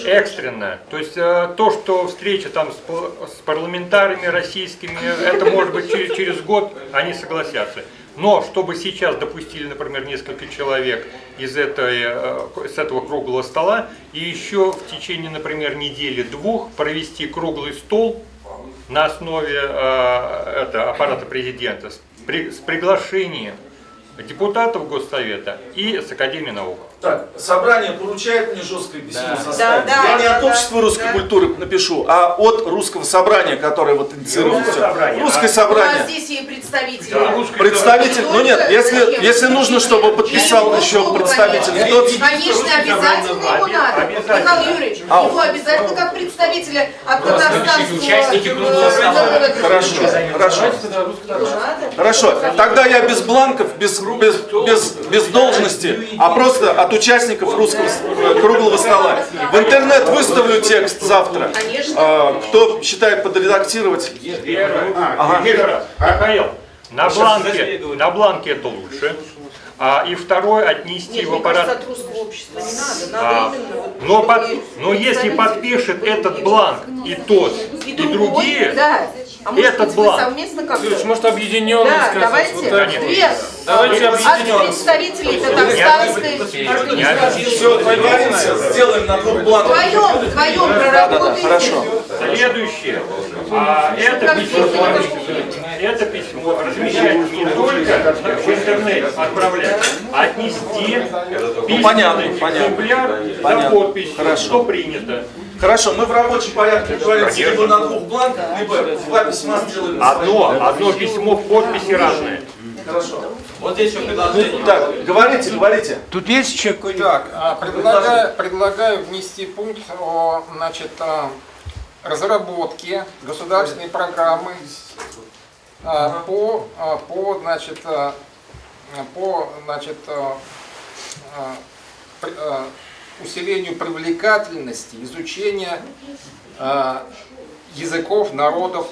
Экстренно. То есть то, что встреча там с парламентариями российскими, это может быть через год они согласятся. Но чтобы сейчас допустили, например, несколько человек с этого круглого стола, и еще в течение, например, недели-двух провести круглый стол на основе аппарата президента с приглашением депутатов Госсовета и с Академии наук. Так, собрание поручает мне жесткое письмо составить. Да, Я не от да, общества русской культуры напишу, а от русского собрания, которое вот инициирует все. Русское У собрание. нас здесь и представители. Представитель, ну нет, если нужно, чтобы подписал еще представитель, то... Конечно, обязательно его надо. Михаил Юрьевич, его обязательно как представителя от татарстанского... Хорошо. Хорошо, тогда я без бланков, без должности, а просто от участников русского круглого стола. В интернет выставлю текст завтра. Кто считает подредактировать? Михаил, на бланке это лучше. И второе, отнести Нет, в мне аппарат. кажется, от русского общества не надо. Надо именно Но если подпишет этот бланк и тот, и другие, да. А может этот быть, вы бланк. совместно как-то? Может, объединенно Да, сказать. давайте Вот так. две Давайте от объединенно. представителей татарстанской организации. Все, договоримся, сделаем на двух бланках. Вдвоем проработаете. Хорошо. Следующее. Это письмо размещать не только в интернете отправлять, а отнести письменный экземпляр за подпись, что принято. Хорошо, мы в рабочем порядке договоримся либо на двух бланках, либо два письма сделаем. Одно письмо в подписи разные. Хорошо. Вот здесь еще предложение. Так, говорите. Тут есть еще какой-нибудь? Так, предлагаю внести пункт о, значит, разработке государственной программы по усилению привлекательности изучения языков народов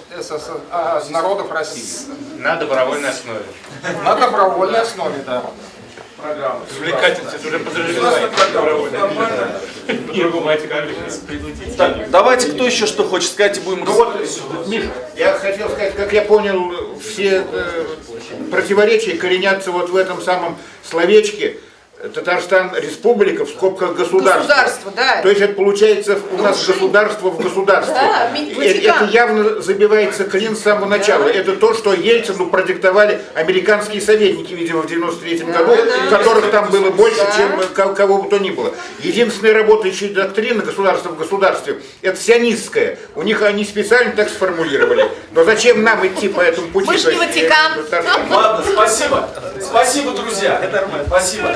России. На добровольной основе. На добровольной основе, да. Программа. Привлекательность это уже подразумевает. Так, давайте, кто еще что хочет сказать, и будем... Ну вот, Миша, я хотел сказать, как я понял, все противоречия коренятся вот в этом самом словечке Татарстан республика в скобках государство. Государство, да. То есть это получается у нас государство в государстве. Да, Это явно забивается клин с самого начала. Это то, что Ельцину продиктовали американские советники, видимо, в 93-м году, которых там было больше, чем кого бы то ни было. Единственная работающая доктрина государства в государстве – это сионистская. У них они специально так сформулировали. Но зачем нам идти по этому пути? Мы же не Ватикан. Ладно, спасибо. Спасибо, друзья. Спасибо.